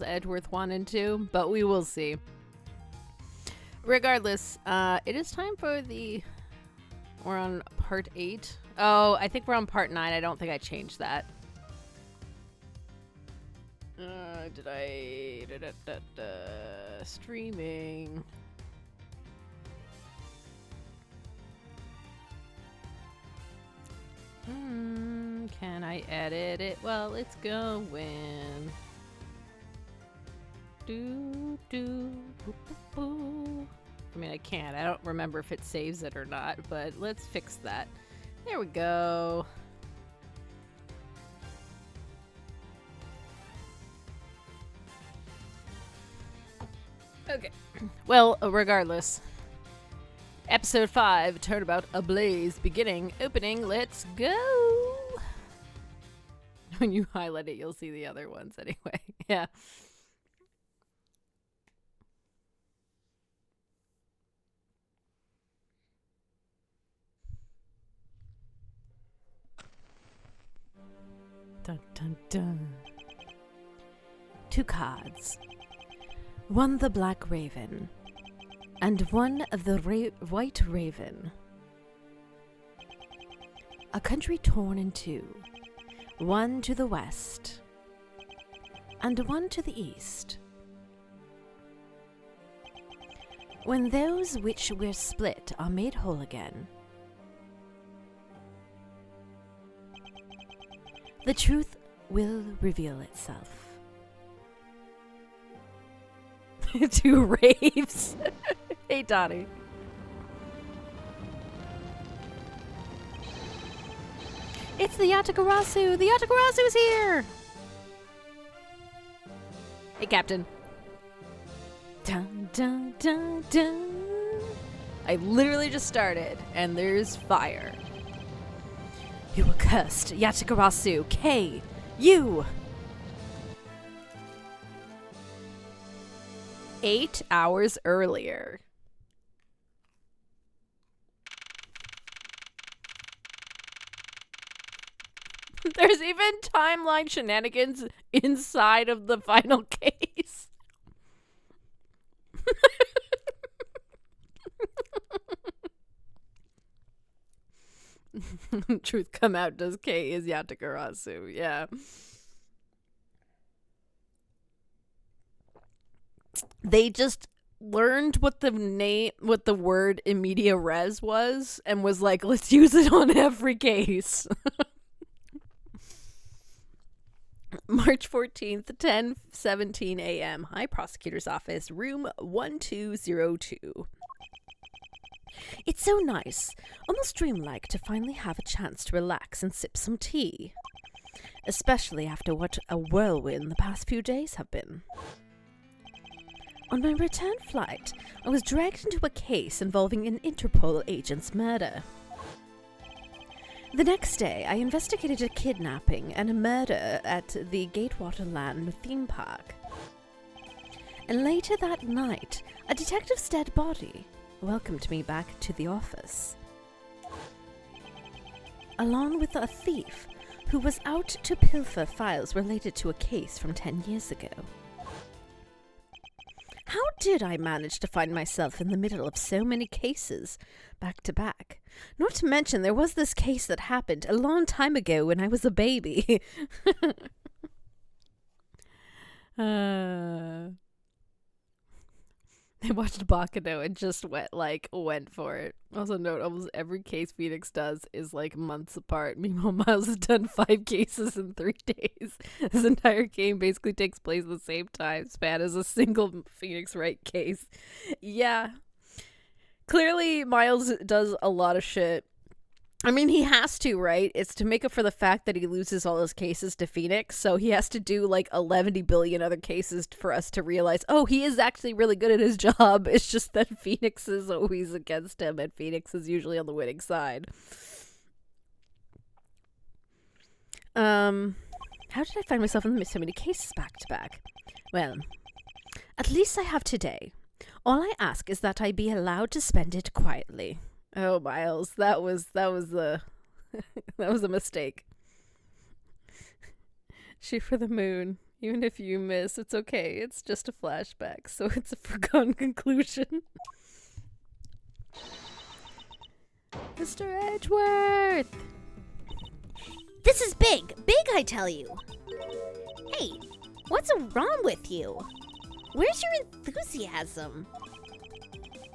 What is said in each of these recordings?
Edgeworth 1 and 2, but we will see. Regardless, it is time for the... We're on part 8. Oh, I think we're on part 9. I don't think I changed that. Did I... Streaming... Can I edit it while it's going? Do, do, boo, boo, boo. I mean, I can't. I don't remember if it saves it or not, but let's fix that. There we go. Okay. Well, regardless. Episode 5, Turnabout Ablaze, beginning, opening, let's go! When you highlight it, you'll see the other ones anyway. Yeah. Dun dun dun. 2 cards. 1 the Black Raven, and 1 of the White Raven. A country torn in 2, 1 to the west, and 1 to the east. When those which were split are made whole again, the truth will reveal itself. 2 raves. Hey, Donnie. It's the Yatagarasu! The Yatagarasu's here! Hey, Captain. Dun, dun, dun, dun. I literally just started, and there's fire. You were cursed, Yatagarasu. K. You! 8 hours earlier. There's even timeline shenanigans inside of the final case. Truth come out, does K is Yatagarasu. Yeah. They just learned what the word immediate res was and was like, let's use it on every case. March 14th, 10:17 a.m. High Prosecutor's Office, room 1202. It's so nice, almost dreamlike, to finally have a chance to relax and sip some tea. Especially after what a whirlwind the past few days have been. On my return flight, I was dragged into a case involving an Interpol agent's murder. The next day, I investigated a kidnapping and a murder at the Gatewaterland theme park. And later that night, a detective's dead body welcomed me back to the office. Along with a thief who was out to pilfer files related to a case from 10 years ago. How did I manage to find myself in the middle of so many cases, back to back? Not to mention there was this case that happened a long time ago when I was a baby. I watched Baccano and just went for it. Also note, almost every case Phoenix does is like months apart. Meanwhile, Miles has done 5 cases in 3 days. This entire game basically takes place at the same time span as a single Phoenix Wright case. Yeah. Clearly, Miles does a lot of shit. I mean, he has to, right? It's to make up for the fact that he loses all his cases to Phoenix, so he has to do like 11 billion other cases for us to realize, oh, he is actually really good at his job. It's just that Phoenix is always against him, and Phoenix is usually on the winning side. How did I find myself in so many cases back to back? Well, at least I have today. All I ask is that I be allowed to spend it quietly. Oh, Miles, that was a that was a mistake. Shoot for the moon. Even if you miss, it's okay. It's just a flashback, so it's a foregone conclusion. Mr. Edgeworth! This is big! Big, I tell you! Hey, what's wrong with you? Where's your enthusiasm?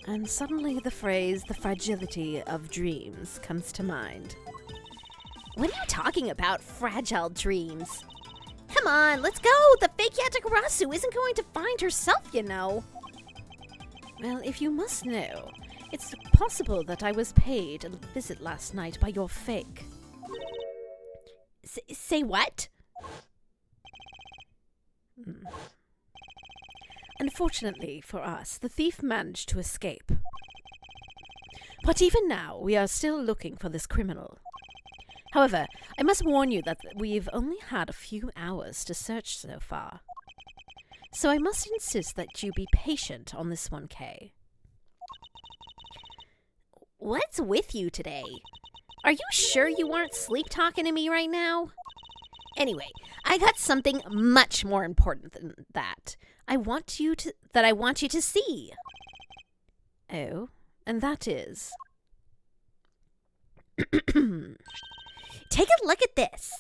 And suddenly the phrase, the fragility of dreams, comes to mind. What are you talking about, fragile dreams? Come on, let's go! The fake Yatagarasu isn't going to find herself, you know. Well, if you must know, it's possible that I was paid a visit last night by your fake. Say what? Unfortunately for us, the thief managed to escape. But even now, we are still looking for this criminal. However, I must warn you that we've only had a few hours to search so far. So I must insist that you be patient on this one, Kay. What's with you today? Are you sure you aren't sleep talking to me right now? Anyway, I got something much more important than that. I want you to see. Oh, and that is? Take a look at this.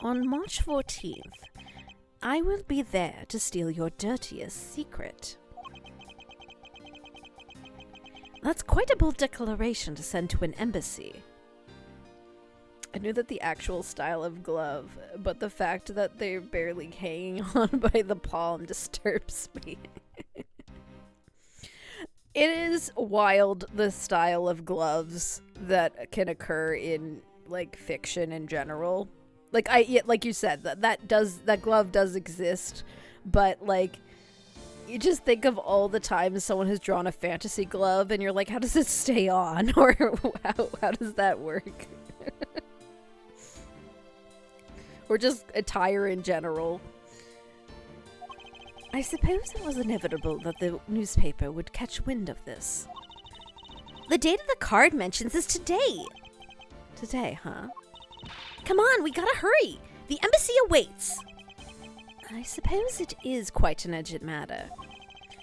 On March 14th, I will be there to steal your dirtiest secret. That's quite a bold declaration to send to an embassy. I knew that the actual style of glove, but the fact that they're barely hanging on by the palm disturbs me. It is wild, the style of gloves that can occur in, like, fiction in general. Like you said, that glove does exist, but, like, you just think of all the times someone has drawn a fantasy glove and you're like, how does it stay on? Or how does that work? Or just attire in general. I suppose it was inevitable that the newspaper would catch wind of this. The date of the card mentions is today. Today, huh? Come on, we gotta hurry. The embassy awaits. I suppose it is quite an urgent matter.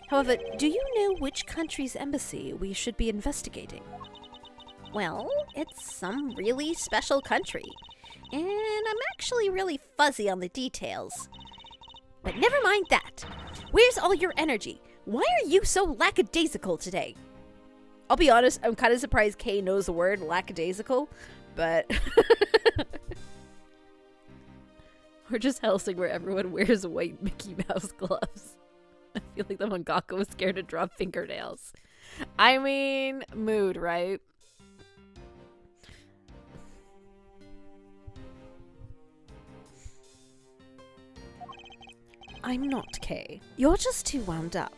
However, do you know which country's embassy we should be investigating? Well, it's some really special country. And I'm actually really fuzzy on the details. But never mind that. Where's all your energy? Why are you so lackadaisical today? I'll be honest, I'm kind of surprised Kay knows the word lackadaisical, but... Or just Helsing, where everyone wears white Mickey Mouse gloves. I feel like the mangaka was scared to draw fingernails. I mean, mood, right? I'm not, Kay. You're just too wound up.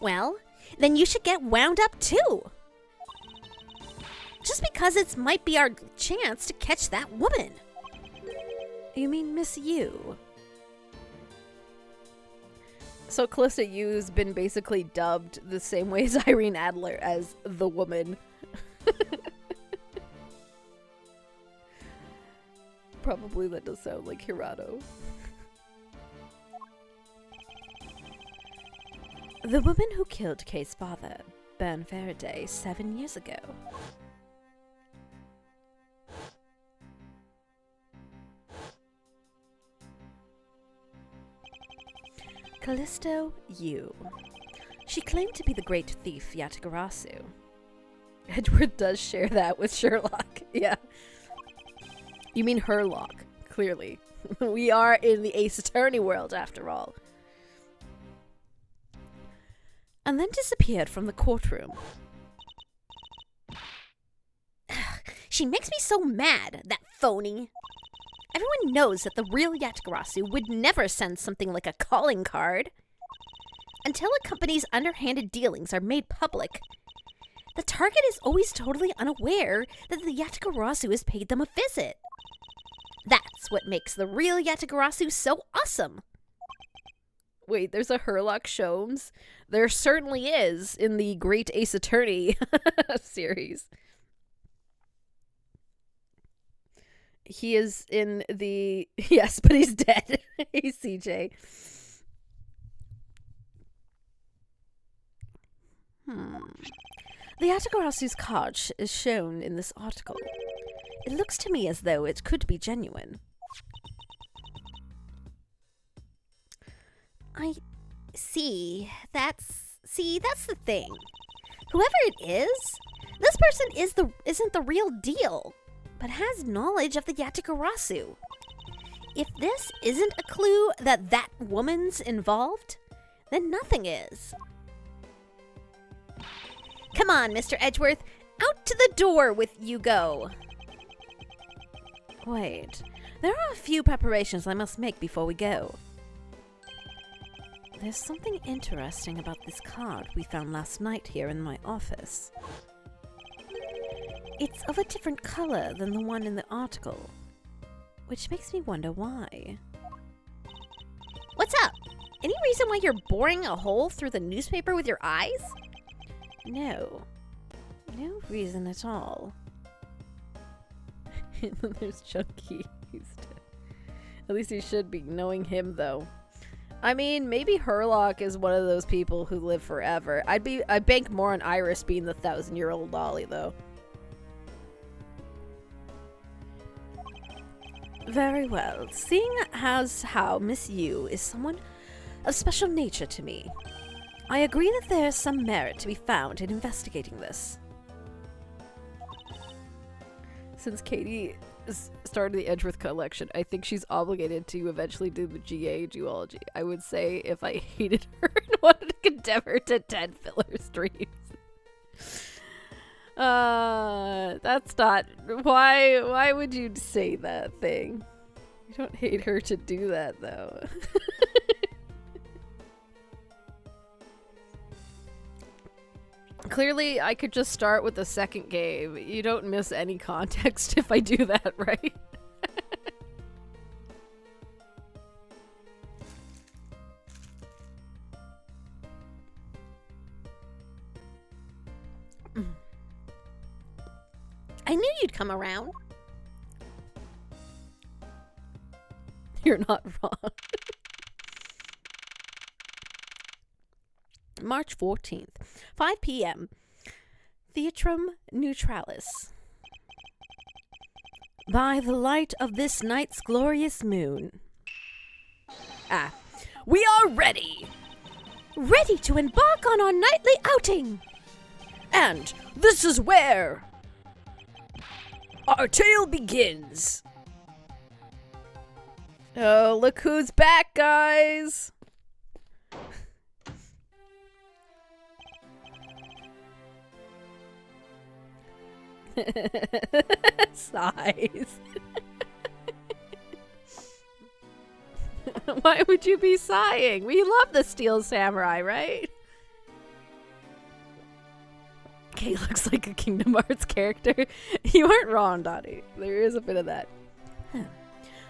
Well, then you should get wound up too. Just because it might be our chance to catch that woman. You mean Miss Yu? So Callista Yu's been basically dubbed the same way as Irene Adler as the woman. Probably that does sound like Hirado. The woman who killed Kay's father, Bern Faraday, 7 years ago. Callisto Yu. She claimed to be the great thief Yatagarasu. Edward does share that with Sherlock. Yeah. You mean Herlock, clearly. We are in the Ace Attorney world, after all. And then disappeared from the courtroom. She makes me so mad, that phony. Everyone knows that the real Yatagarasu would never send something like a calling card. Until a company's underhanded dealings are made public, the target is always totally unaware that the Yatagarasu has paid them a visit. That's what makes the real Yatagarasu so awesome. Wait, there's a Herlock Sholmes? There certainly is in the Great Ace Attorney series. He is in the... Yes, but he's dead. Hey, CJ. The Atagarasu's card is shown in this article. It looks to me as though it could be genuine. That's the thing. Whoever it is, this person isn't the real deal, but has knowledge of the Yatigarasu. If this isn't a clue that woman's involved, then nothing is. Come on, Mr. Edgeworth, out to the door with you go. Wait, there are a few preparations I must make before we go. There's something interesting about this card we found last night here in my office. It's of a different color than the one in the article, which makes me wonder why. What's up? Any reason why you're boring a hole through the newspaper with your eyes? No reason at all. And then there's Chunky. He's dead. At least he should be, knowing him though. I mean, maybe Herlock is one of those people who live forever. I'd bank more on Iris being the 1,000-year-old dolly though. Very well. Seeing as how Miss Yu is someone of special nature to me, I agree that there is some merit to be found in investigating this. Since Katie started the Edgeworth collection, I think she's obligated to eventually do the GA duology. I would say if I hated her and wanted to condemn her to 10 filler streams. That's not... Why would you say that thing? You don't hate her to do that, though. Clearly, I could just start with the second game. You don't miss any context if I do that, right? I knew you'd come around. You're not wrong. March 14th, 5 p.m. Theatrum Neutralis. By the light of this night's glorious moon. We are ready! Ready to embark on our nightly outing! And this is where our tale begins. Oh, look who's back, guys! Sighs. Why would you be sighing? We love the Steel Samurai, right? Okay, looks like a Kingdom Hearts character. You aren't wrong, Dottie. There is a bit of that.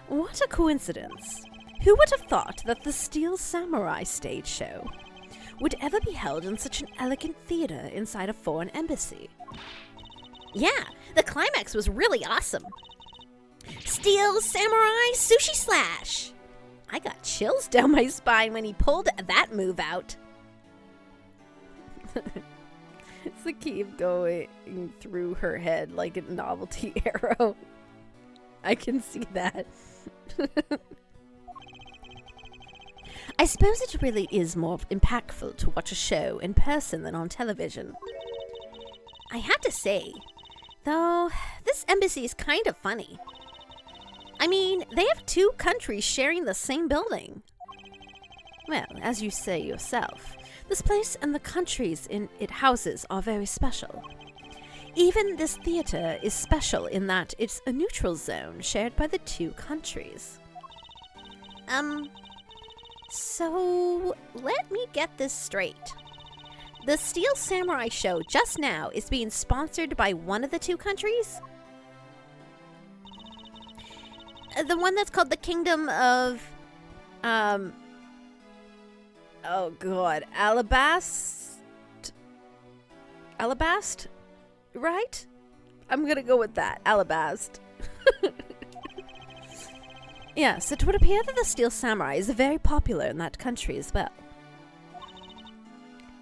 What a coincidence. Who would have thought that the Steel Samurai stage show would ever be held in such an elegant theater inside a foreign embassy? Yeah, the climax was really awesome. Steel Samurai Sushi Slash! I got chills down my spine when he pulled that move out. It's the keep going through her head like a novelty arrow. I can see that. I suppose it really is more impactful to watch a show in person than on television. I have to say, though, this embassy is kind of funny. I mean, they have two countries sharing the same building. Well, as you say yourself, this place and the countries it houses are very special. Even this theater is special in that it's a neutral zone shared by the two countries. So let me get this straight. The Steel Samurai show just now is being sponsored by one of the two countries? The one that's called the Kingdom of, oh god, Alabast? Alabast? Right? I'm gonna go with that. Alabast. Yes, it would appear that the Steel Samurai is very popular in that country as well.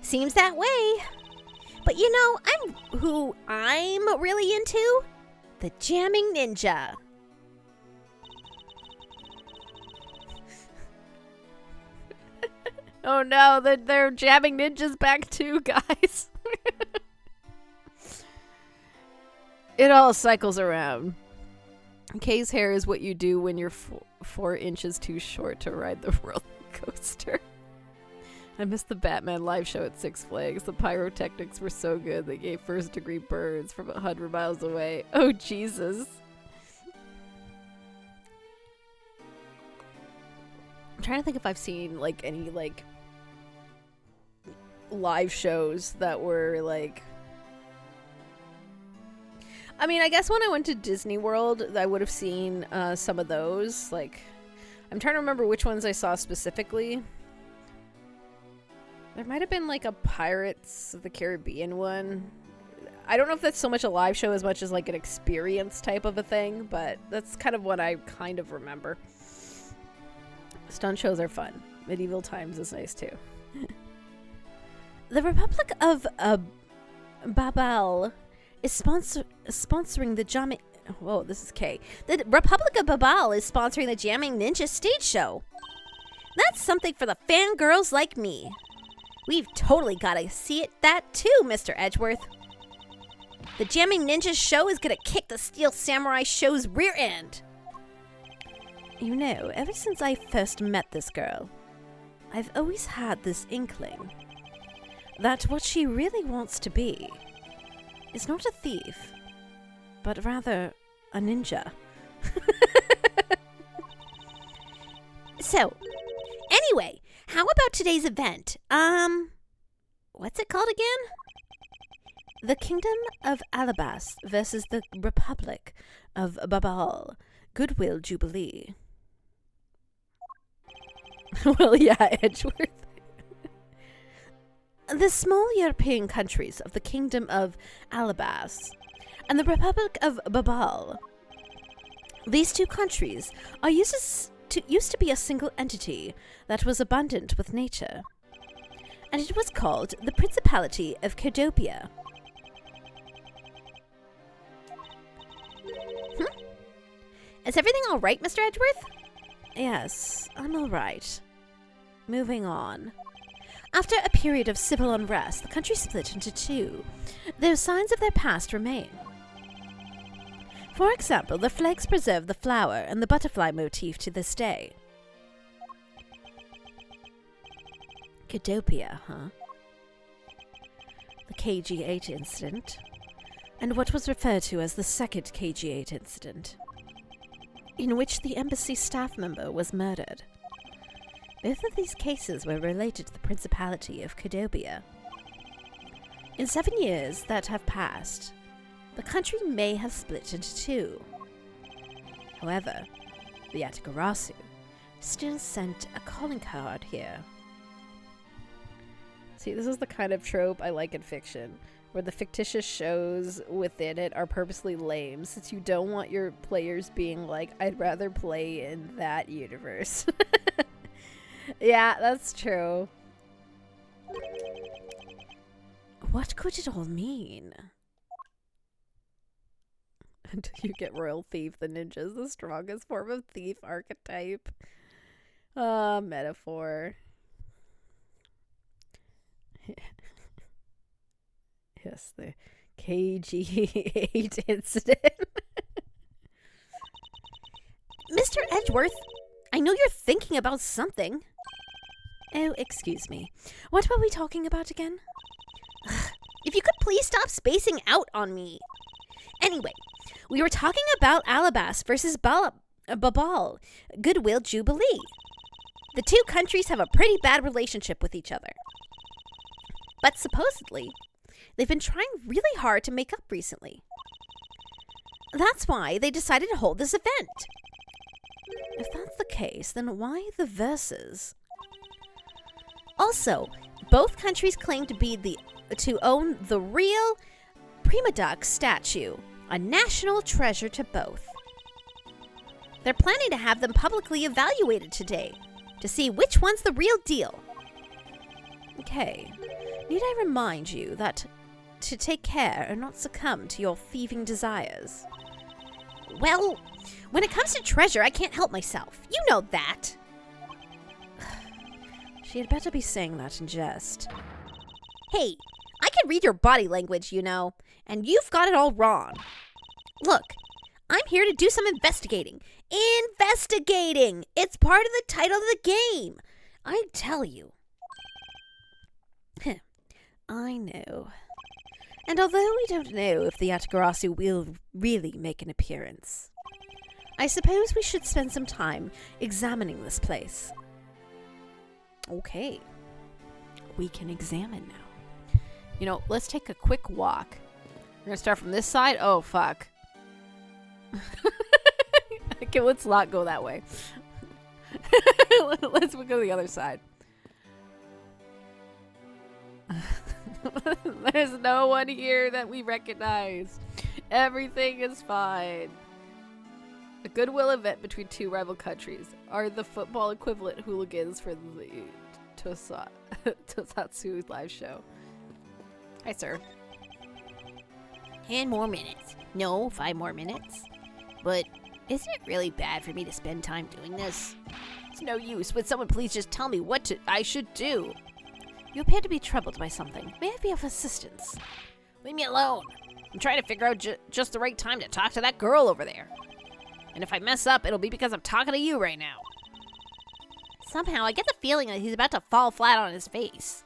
Seems that way. But you know, I'm really into? The Jamming Ninja. Oh no, they're jamming ninjas back too, guys. It all cycles around. Kay's hair is what you do when you're 4 inches too short to ride the roller coaster. I missed the Batman live show at Six Flags. The pyrotechnics were so good they gave first-degree burns from 100 miles away. Oh, Jesus. I'm trying to think if I've seen, like, any, like, live shows that were, like... I mean, I guess when I went to Disney World, I would have seen some of those. Like, I'm trying to remember which ones I saw specifically. There might have been, like, a Pirates of the Caribbean one. I don't know if that's so much a live show as much as, like, an experience type of a thing, but that's kind of what I kind of remember. Stunt shows are fun. Medieval Times is nice, too. The Republic of Babel is sponsoring the jamming... Whoa, this is K. The Republic of Babel is sponsoring the Jamming Ninja stage show. That's something for the fangirls like me. We've totally got to see that too, Mr. Edgeworth. The Jamming Ninja show is going to kick the Steel Samurai show's rear end. You know, ever since I first met this girl, I've always had this inkling that what she really wants to be is not a thief, but rather a ninja. So, anyway, how about today's event? What's it called again? The Kingdom of Alabas versus the Republic of Babal. Goodwill Jubilee. Well, yeah, Edgeworth. The small European countries of the Kingdom of Alabas and the Republic of Babal. These two countries are used to be a single entity that was abundant with nature, and it was called the Principality of Cordopia. Is everything all right, Mr. Edgeworth? Yes, I'm all right. Moving on. After a period of civil unrest, the country split into two, though signs of their past remain. For example, the flags preserve the flower and the butterfly motif to this day. Cordopia, huh? The KG-8 incident, and what was referred to as the second KG-8 incident, in which the embassy staff member was murdered. Both of these cases were related to the Principality of Cordopia. In 7 years that have passed, the country may have split into two. However, the Yatagarasu still sent a calling card here. See, this is the kind of trope I like in fiction, where the fictitious shows within it are purposely lame, since you don't want your players being like, I'd rather play in that universe. Yeah, that's true. What could it all mean? Until you get Royal Thief, the ninja is the strongest form of thief archetype. Metaphor. Yes, the KG-8 incident. Mr. Edgeworth, I know you're thinking about something. Oh, excuse me. What were we talking about again? If you could please stop spacing out on me. Anyway, we were talking about Alabas versus Babal, Goodwill Jubilee. The two countries have a pretty bad relationship with each other. But supposedly, they've been trying really hard to make up recently. That's why they decided to hold this event. If that's the case, then why the verses? Also, both countries claim to own the real Prima Duck statue, a national treasure to both. They're planning to have them publicly evaluated today to see which one's the real deal. Okay. Need I remind you that to take care and not succumb to your thieving desires? Well, when it comes to treasure, I can't help myself. You know that. She had better be saying that in jest. Hey, I can read your body language, you know, and you've got it all wrong. Look, I'm here to do some investigating. Investigating! It's part of the title of the game. I tell you. I know. And although we don't know if the Yatagarasu will really make an appearance, I suppose we should spend some time examining this place. Okay. We can examine now. You know, let's take a quick walk. We're gonna start from this side. Oh, fuck. Okay, let's not go that way. Let's go to the other side. There's no one here that we recognize. Everything is fine. A goodwill event between two rival countries are the football equivalent hooligans for the Tosatsu live show. Hi, sir. 10 more minutes. No, 5 more minutes. But isn't it really bad for me to spend time doing this? It's no use. Would someone please just tell me what I should do? You appear to be troubled by something. May I be of assistance? Leave me alone. I'm trying to figure out just the right time to talk to that girl over there. And if I mess up, it'll be because I'm talking to you right now. Somehow, I get the feeling that he's about to fall flat on his face.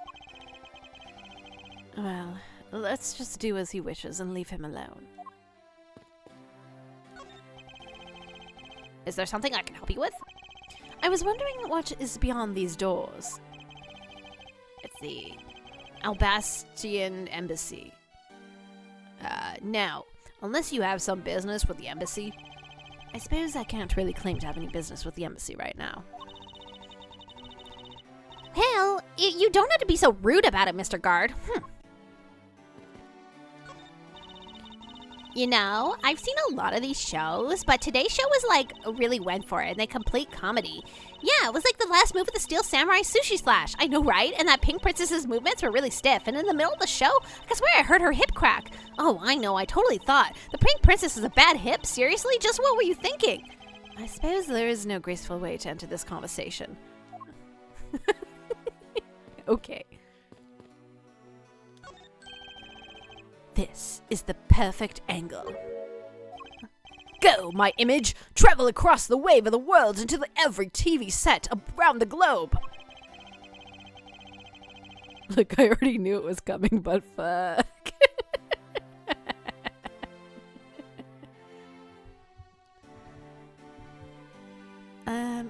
Well, let's just do as he wishes and leave him alone. Is there something I can help you with? I was wondering what is beyond these doors. It's the Albastian Embassy. Now, unless you have some business with the embassy, I suppose I can't really claim to have any business with the embassy right now. Hell, you don't have to be so rude about it, Mr. Guard. You know, I've seen a lot of these shows, but today's show was like, really went for it, and they complete comedy. Yeah, it was like the last move of the Steel Samurai Sushi Slash. I know, right? And that Pink Princess's movements were really stiff, and in the middle of the show, I swear I heard her hip crack. Oh, I know, I totally thought. The Pink Princess is a bad hip? Seriously? Just what were you thinking? I suppose there is no graceful way to enter this conversation. Okay. This is the perfect angle. Go, my image! Travel across the wave of the world into every TV set around the globe! Look, I already knew it was coming, but fuck.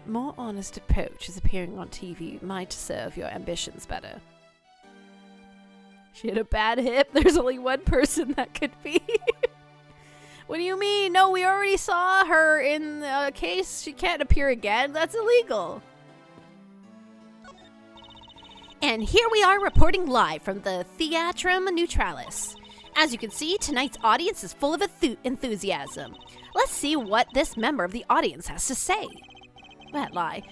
More honest approach is appearing on TV might serve your ambitions better. She had a bad hip. There's only one person that could be. What do you mean? No, we already saw her in a case. She can't appear again. That's illegal. And here we are reporting live from the Theatrum Neutralis. As you can see, tonight's audience is full of enthusiasm. Let's see what this member of the audience has to say. That lie.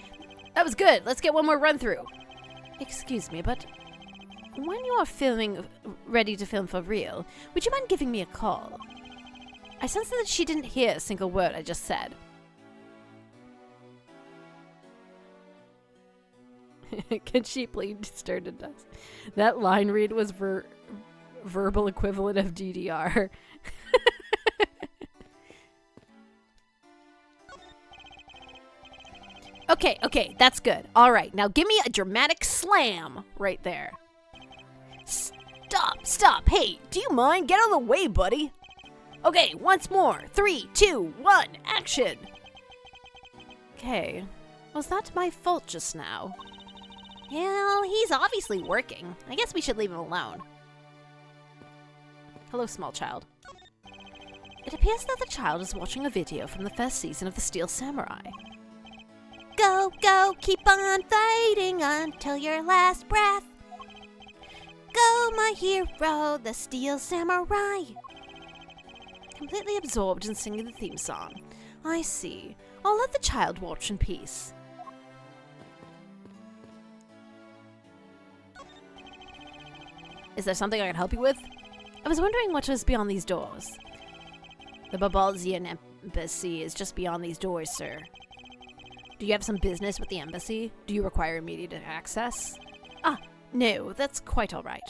That was good. Let's get one more run through. Excuse me, but when you are ready to film for real, would you mind giving me a call? I sense that she didn't hear a single word I just said. Can she please stir to dust? That line read was verbal equivalent of DDR. Okay, that's good. All right, now give me a dramatic slam right there. Stop. Hey, do you mind? Get out of the way, buddy. Okay, once more. 3, 2, 1, action. Okay, was that my fault just now? Well, he's obviously working. I guess we should leave him alone. Hello, small child. It appears that the child is watching a video from the first season of The Steel Samurai. Go, keep on fighting until your last breath. Go, my hero, the Steel Samurai. Completely absorbed in singing the theme song. I see. I'll let the child watch in peace. Is there something I can help you with? I was wondering what was beyond these doors. The Babalzian embassy is just beyond these doors, sir. Do you have some business with the embassy? Do you require immediate access? Ah, no, that's quite all right.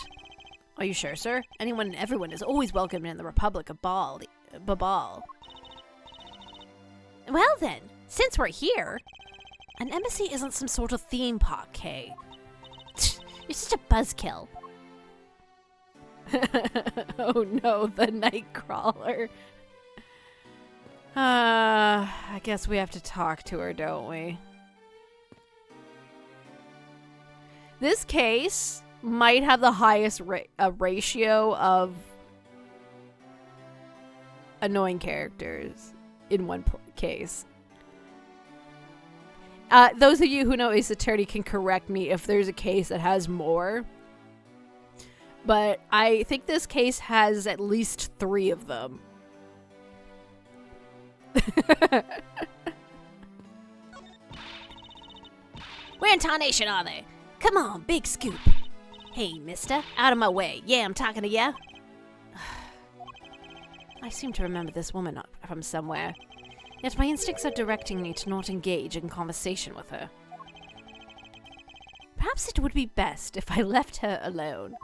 Are you sure, sir? Anyone and everyone is always welcome in the Republic of Babal. Well then, since we're here... An embassy isn't some sort of theme park, Kay. You're such a buzzkill. Oh no, the Nightcrawler. I guess we have to talk to her, don't we? This case might have the highest ratio of annoying characters in one case. Those of you who know Ace Attorney can correct me if there's a case that has more. But I think this case has at least 3 of them. Where in tarnation are they? Come on, big scoop. Hey, mister, out of my way. Yeah, I'm talking to ya. I seem to remember this woman from somewhere. Yet my instincts are directing me to not engage in conversation with her. Perhaps it would be best if I left her alone.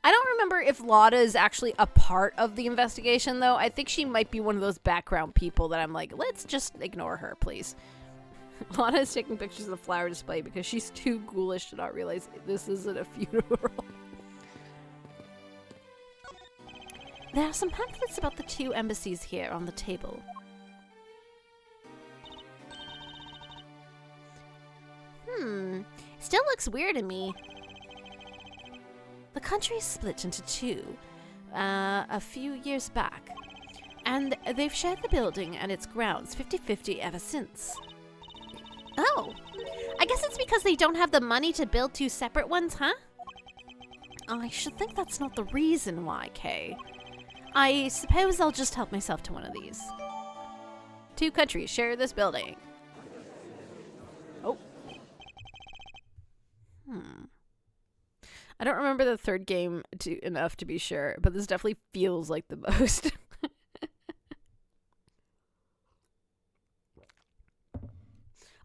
I don't remember if Lotta is actually a part of the investigation, though. I think she might be one of those background people that I'm like, let's just ignore her, please. Lotta is taking pictures of the flower display because she's too ghoulish to not realize this isn't a funeral. There are some pamphlets about the 2 embassies here on the table. Still looks weird to me. The country is split into 2 a few years back, and they've shared the building and its grounds 50-50 ever since. Oh, I guess it's because they don't have the money to build 2 separate ones, huh? I should think that's not the reason why, Kay. I suppose I'll just help myself to one of these. 2 countries share this building. Oh. I don't remember the 3rd game enough to be sure, but this definitely feels like the most.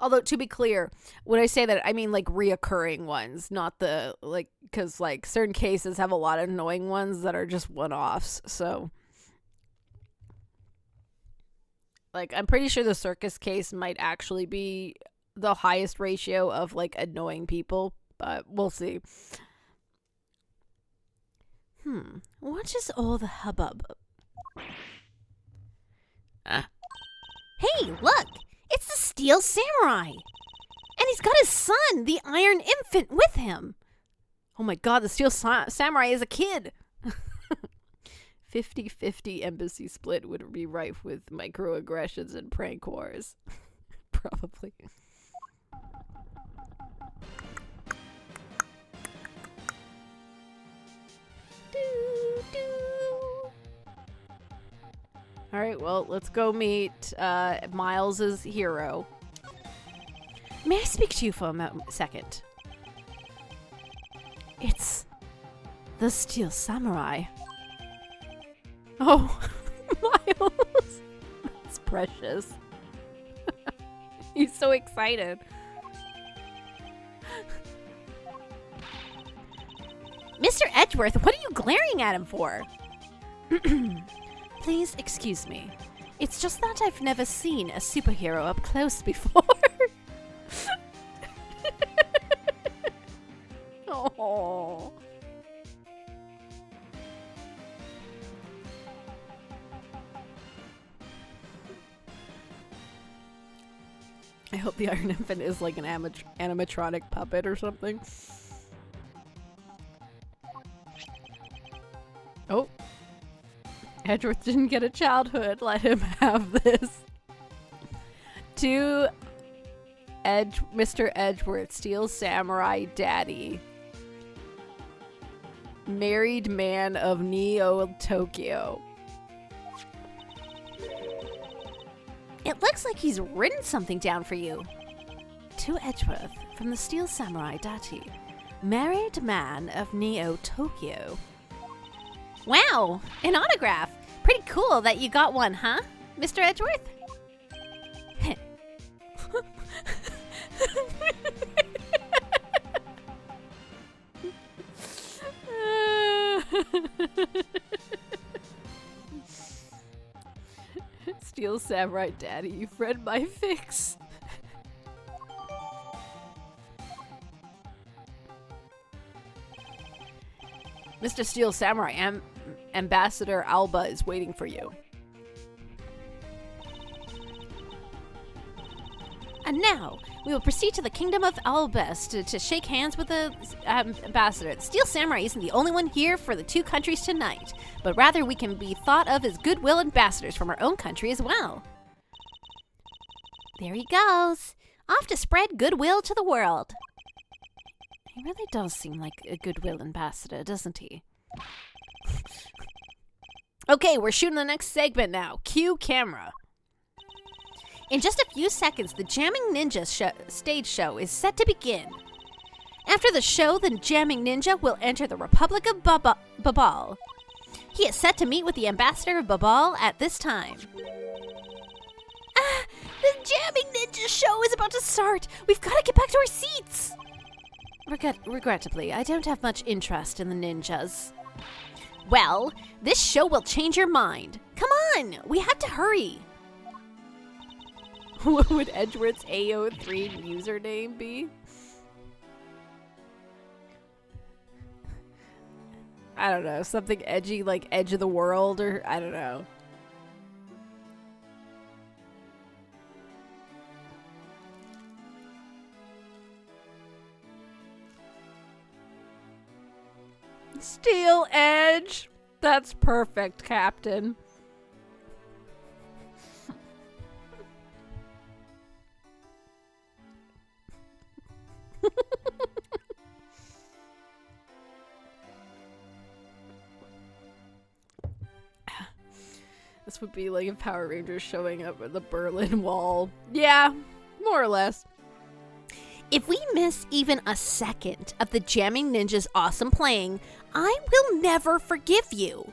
Although, to be clear, when I say that, I mean, like, reoccurring ones, not the, like, because, like, certain cases have a lot of annoying ones that are just one-offs, so. Like, I'm pretty sure the circus case might actually be the highest ratio of, like, annoying people, but we'll see. What is all the hubbub? Hey, look! It's the Steel Samurai! And he's got his son, the Iron Infant, with him! Oh my god, the Steel Samurai is a kid! 50-50 embassy split would be rife with microaggressions and prank wars. Probably. Alright, well, let's go meet Miles' hero. May I speak to you for a second? It's the Steel Samurai. Oh, Miles! That's precious. He's so excited. Mr. Edgeworth, what are you glaring at him for? Please excuse me. It's just that I've never seen a superhero up close before. Oh. I hope the Iron Infant is like an animatronic puppet or something. Oh. Edgeworth didn't get a childhood. Let him have this. To Mr. Edgeworth, Steel Samurai Daddy. Married man of Neo Tokyo. It looks like he's written something down for you. To Edgeworth, from the Steel Samurai Dati, married man of Neo Tokyo. Wow, an autograph. Pretty cool that you got one, huh, Mr. Edgeworth? Steel Samurai Daddy, you've read my fix. Mr. Steel Samurai, Ambassador Alba is waiting for you. And now, we will proceed to the Kingdom of Albest to shake hands with the ambassador. The Steel Samurai isn't the only one here for the two countries tonight, but rather we can be thought of as goodwill ambassadors from our own country as well. There he goes, off to spread goodwill to the world. He really does seem like a goodwill ambassador, doesn't he? Okay, we're shooting the next segment now. Cue camera. In just a few seconds, the Jamming Ninja stage show is set to begin. After the show, the Jamming Ninja will enter the Republic of Babal. He is set to meet with the ambassador of Babal at this time. Ah, the Jamming Ninja show is about to start. We've got to get back to our seats. Regrettably, I don't have much interest in the ninjas. Well, this show will change your mind. Come on, we have to hurry. What would Edgeworth's AO3 username be? I don't know, something edgy like Edge of the World, or I don't know. Steel Edge! That's perfect, Captain. This would be like if Power Rangers showing up at the Berlin Wall. Yeah, more or less. If we miss even a second of the Jamming Ninja's awesome playing, I will never forgive you.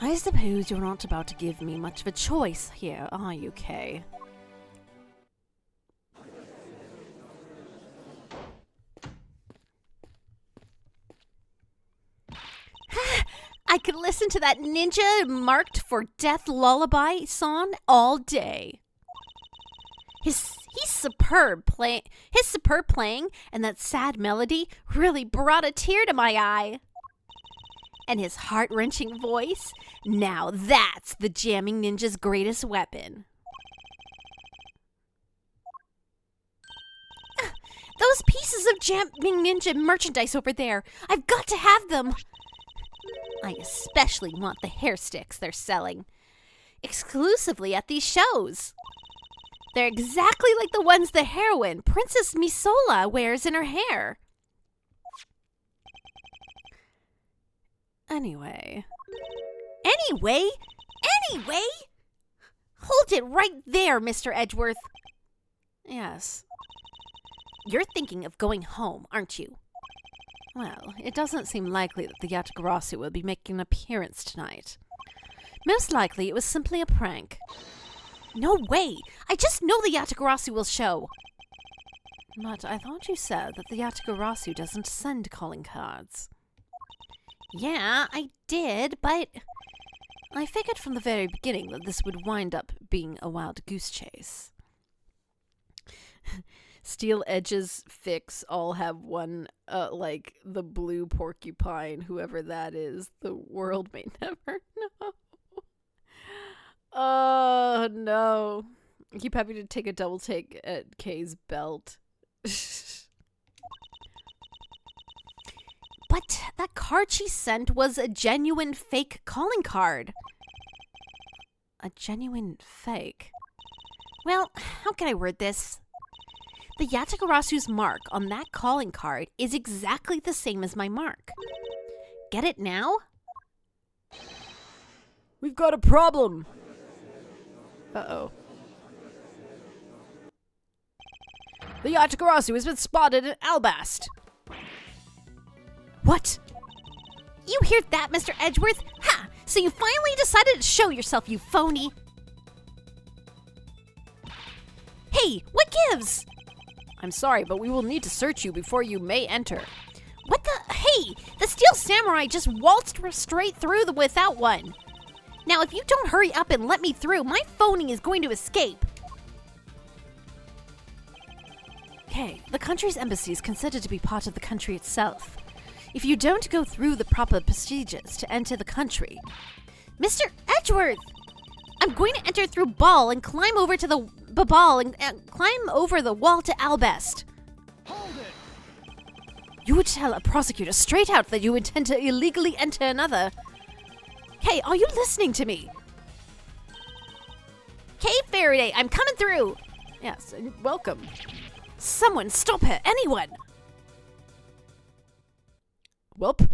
I suppose you're not about to give me much of a choice here, are you, Kay? I could listen to that ninja marked for death lullaby song all day. His superb playing and that sad melody really brought a tear to my eye. And his heart-wrenching voice, now that's the Jamming Ninja's greatest weapon. Those pieces of Jamming Ninja merchandise over there, I've got to have them. I especially want the hair sticks they're selling, exclusively at these shows. They're exactly like the ones the heroine, Princess Misola, wears in her hair. Anyway? Hold it right there, Mr. Edgeworth. Yes. You're thinking of going home, aren't you? Well, it doesn't seem likely that the Yatagarasu will be making an appearance tonight. Most likely it was simply a prank. No way! I just know the Yatagarasu will show. But I thought you said that the Yatagarasu doesn't send calling cards. Yeah, I did, but I figured from the very beginning that this would wind up being a wild goose chase. Steel Edge's fix all have one, like the blue porcupine, whoever that is. The world may never know. Oh, no. I keep having to take a double take at Kay's belt. But that card she sent was a genuine fake calling card. A genuine fake? Well, how can I word this? The Yatagarasu's mark on that calling card is exactly the same as my mark. Get it now? We've got a problem. Uh-oh. The Yatagarasu has been spotted in Albast. What? You hear that, Mr. Edgeworth? Ha! So you finally decided to show yourself, you phony. Hey, what gives? I'm sorry, but we will need to search you before you may enter. What the? Hey, the Steel Samurai just waltzed straight through without one. Now, if you don't hurry up and let me through, my phoning is going to escape. Okay, the country's embassy is considered to be part of the country itself. If you don't go through the proper procedures to enter the country... Mr. Edgeworth! I'm going to enter through Ball and climb over to the Babal and climb over the wall to Albest. Hold it! You would tell a prosecutor straight out that you intend to illegally enter another... Hey, are you listening to me? Okay, Faraday, I'm coming through. Yes, welcome. Someone stop her, anyone! Welp.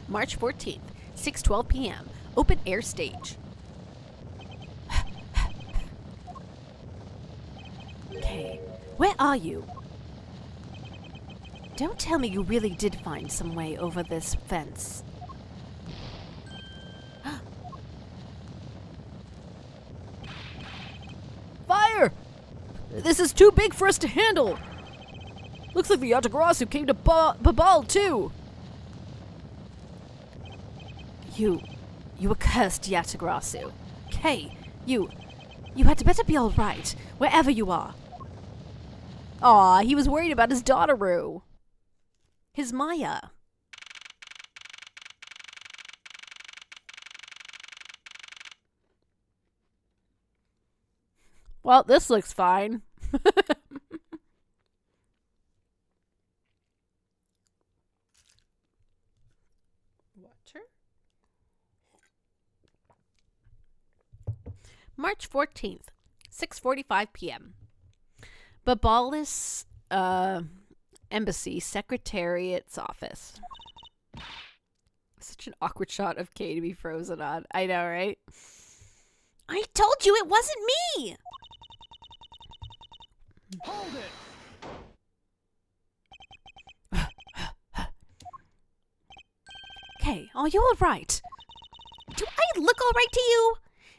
March 14th, 6:12 p.m. Open air stage. Okay, where are you? Don't tell me you really did find some way over this fence. Fire! This is too big for us to handle! Looks like the Yatagarasu came to Babal too! You accursed Yatagarasu. Kay, you had better be alright, wherever you are. Aw, he was worried about his daughter-roo. His Maya. Well, this looks fine. Water? March 14th, 6:45 p.m. Babalis Embassy Secretariat's office. Such an awkward shot of Kay to be frozen on. I know, right? I told you it wasn't me! Hold it! Kay, are you alright? Do I look alright to you?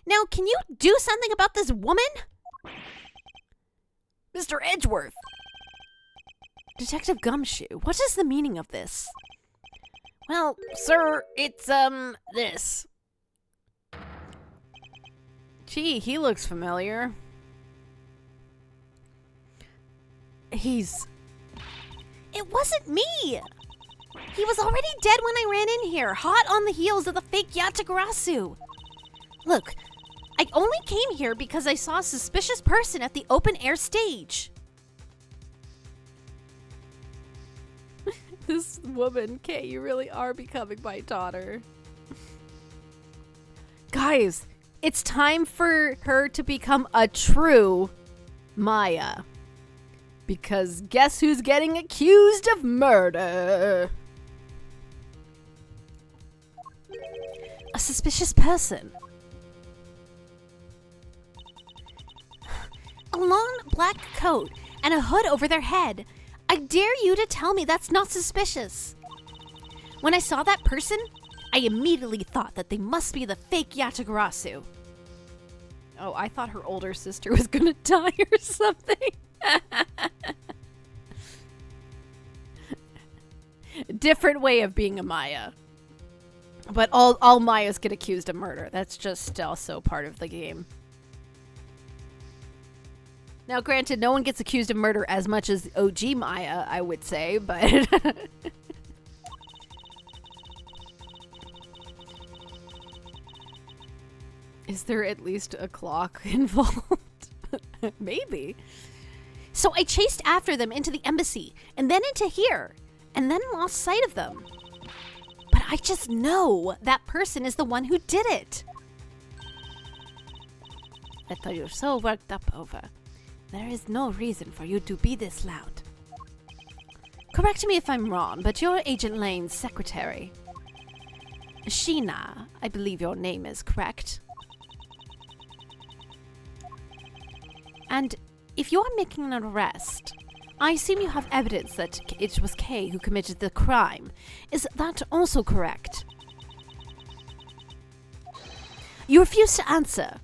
Now, can you do something about this woman? Mr. Edgeworth! Detective Gumshoe, what is the meaning of this? Well, sir, it's, this. Gee, he looks familiar. It wasn't me! He was already dead when I ran in here, hot on the heels of the fake Yatagarasu. Look, I only came here because I saw a suspicious person at the open air stage. This woman, Kay, you really are becoming my daughter. Guys, it's time for her to become a true Maya. Because guess who's getting accused of murder? A suspicious person. A long black coat and a hood over their head. I dare you to tell me that's not suspicious. When I saw that person, I immediately thought that they must be the fake Yatagarasu. Oh, I thought her older sister was gonna die or something. Different way of being a Maya. But all Mayas get accused of murder. That's just also part of the game. Now, granted, no one gets accused of murder as much as OG Maya, I would say, but... Is there at least a clock involved? Maybe. So I chased after them into the embassy, and then into here, and then lost sight of them. But I just know that person is the one who did it. I thought you were so worked up over. There is no reason for you to be this loud. Correct me if I'm wrong, but you're Agent Lane's secretary. Sheena, I believe your name is correct. And if you are making an arrest, I assume you have evidence that it was Kay who committed the crime. Is that also correct? You refuse to answer.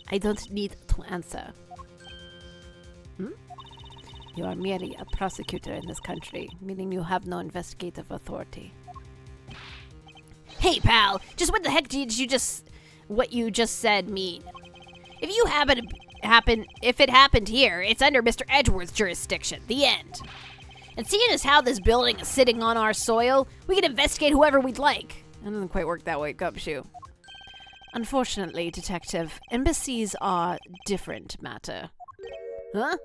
I don't need to answer. You are merely a prosecutor in this country, meaning you have no investigative authority. Hey, pal, just what the heck what you just said mean? If it happened here, it's under Mr. Edgeworth's jurisdiction. The end. And seeing as how this building is sitting on our soil, we can investigate whoever we'd like. It doesn't quite work that way, Gumshoe. Unfortunately, Detective, embassies are different matter. Huh?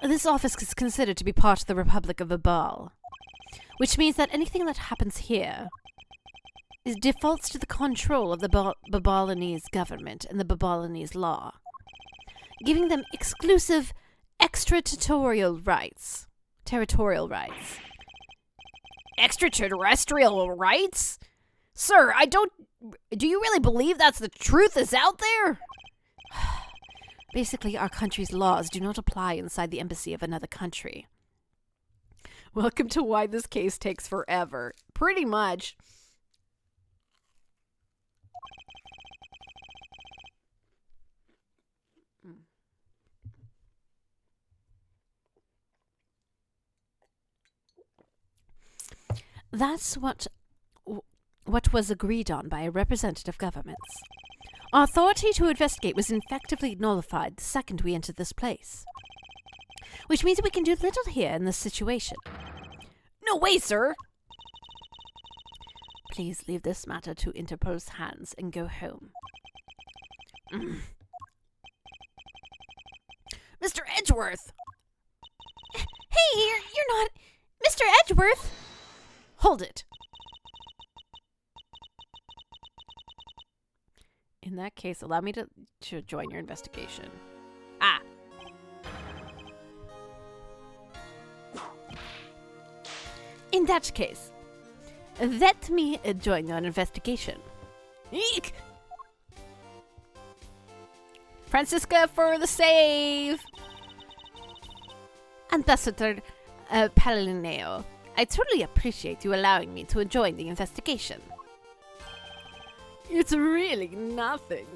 This office is considered to be part of the Republic of Babal, which means that anything that happens here defaults to the control of the Babalinese government and the Babalinese law, giving them exclusive extraterritorial rights. Territorial rights. Extraterrestrial rights? Sir, do you really believe that's the truth is out there? Basically, our country's laws do not apply inside the embassy of another country. Welcome to why this case takes forever. Pretty much. That's what was agreed on by representative governments. Our authority to investigate was effectively nullified the second we entered this place, which means we can do little here in this situation. No way, sir! Please leave this matter to Interpol's hands and go home. Mr. Edgeworth! Hey, you're not... Mr. Edgeworth! Hold it. In that case, allow me to join your investigation. Ah. In that case, let me join your investigation. Eek! Francisca for the save! Ambassador Palineo, I truly appreciate you allowing me to join the investigation. It's really nothing.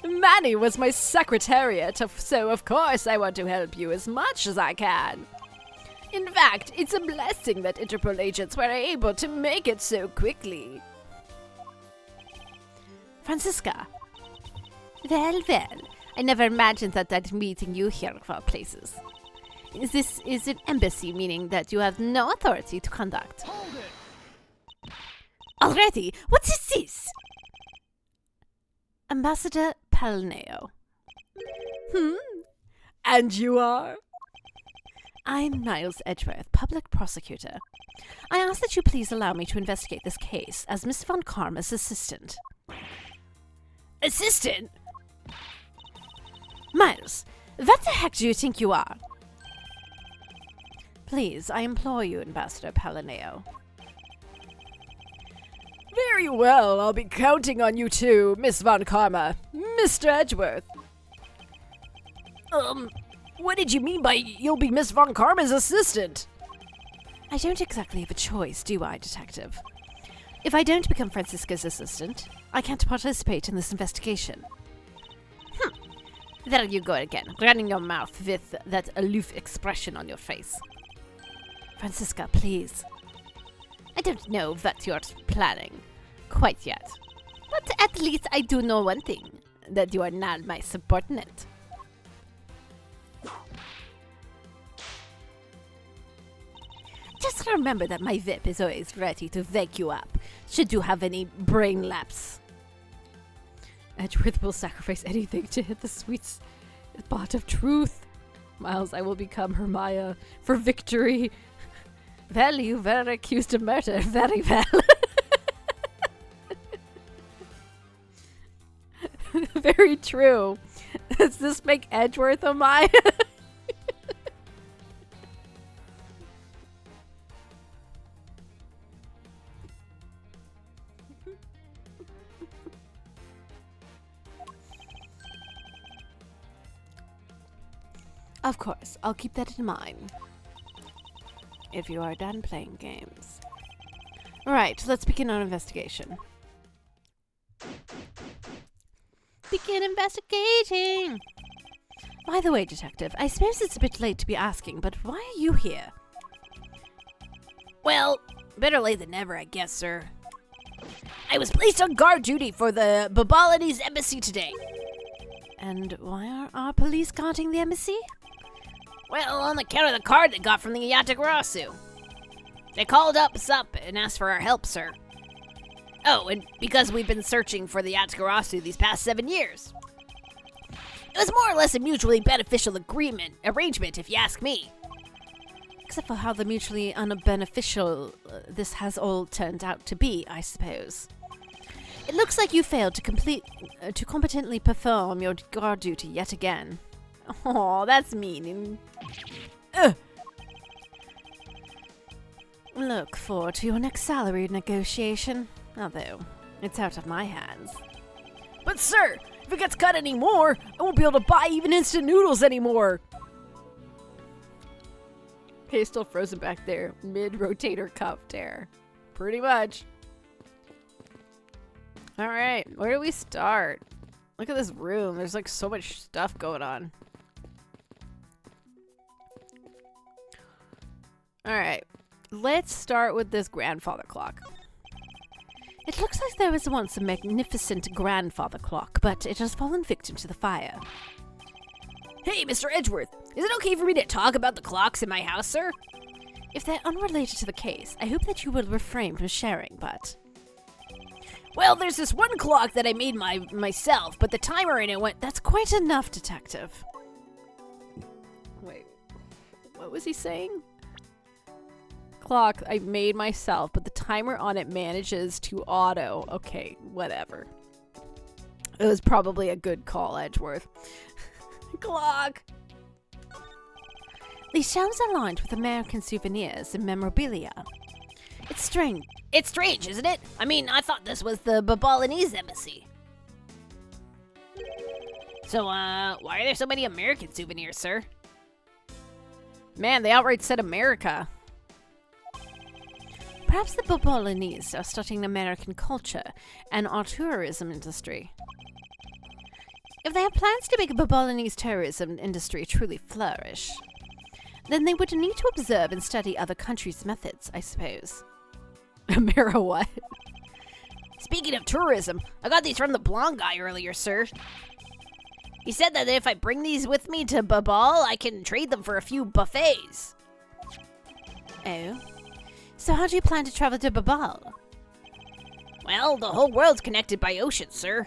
Manny was my secretariat, so of course I want to help you as much as I can. In fact, it's a blessing that Interpol agents were able to make it so quickly. Francisca. Well, I never imagined that I'd meeting you here of all places. This is an embassy, meaning that you have no authority to conduct. Hold it! Already? What is this? Ambassador Palineo. And you are? I'm Niles Edgeworth, public prosecutor. I ask that you please allow me to investigate this case as Miss Von Karma's assistant. Assistant? Miles, what the heck do you think you are? Please, I implore you, Ambassador Palineo. Very well, I'll be counting on you too, Miss Von Karma. Mr. Edgeworth. What did you mean by you'll be Miss Von Karma's assistant? I don't exactly have a choice, do I, Detective? If I don't become Francisca's assistant, I can't participate in this investigation. There you go again, running your mouth with that aloof expression on your face. Francisca, please. I don't know what you're planning quite yet, but at least I do know one thing, that you are not my subordinate. Just remember that my whip is always ready to wake you up, should you have any brain lapse. Edgeworth will sacrifice anything to hit the sweet spot of truth. Miles, I will become Hermia for victory. Well, you were accused of murder. Very well. Very true. Does this make Edgeworth a Maya? Of course, I'll keep that in mind. If you are done playing games. Alright, let's begin our investigation. Begin investigating. By the way, Detective, I suppose it's a bit late to be asking, but why are you here? Well, better late than never, I guess, sir. I was placed on guard duty for the Babalinese embassy today. And why are our police guarding the embassy? Well, on account of the card they got from the Yatagarasu. They called us up and asked for our help, sir. Oh, and because we've been searching for the Yatagarasu these past 7 years. It was more or less a mutually beneficial arrangement, if you ask me. Except for how the mutually unbeneficial this has all turned out to be, I suppose. It looks like you failed to competently perform your guard duty yet again. Oh, that's mean. Look forward to your next salary negotiation, although it's out of my hands. But sir, if it gets cut anymore, I won't be able to buy even instant noodles anymore. He's still frozen back there, mid-rotator cuff tear. Pretty much. Alright, where do we start? Look at this room. There's like so much stuff going on. Alright, let's start with this grandfather clock. It looks like there was once a magnificent grandfather clock, but it has fallen victim to the fire. Hey, Mr. Edgeworth, is it okay for me to talk about the clocks in my house, sir? If they're unrelated to the case, I hope that you will refrain from sharing, but... Well, there's this one clock that I made myself, but the timer in it went... That's quite enough, Detective. Wait, what was he saying? Clock I made myself, but the timer on it manages to auto. Okay, whatever. It was probably a good call, Edgeworth. Clock! These shelves are lined with American souvenirs and memorabilia. It's strange. It's strange, isn't it? I mean, I thought this was the Babalinese embassy. So, why are there so many American souvenirs, sir? Man, they outright said America. Perhaps the Babalinese are studying American culture and our tourism industry. If they have plans to make the Babalinese tourism industry truly flourish, then they would need to observe and study other countries' methods, I suppose. Amera what? Speaking of tourism, I got these from the blonde guy earlier, sir. He said that if I bring these with me to Babal, I can trade them for a few buffets. Oh? So how do you plan to travel to Babal? Well, the whole world's connected by ocean, sir.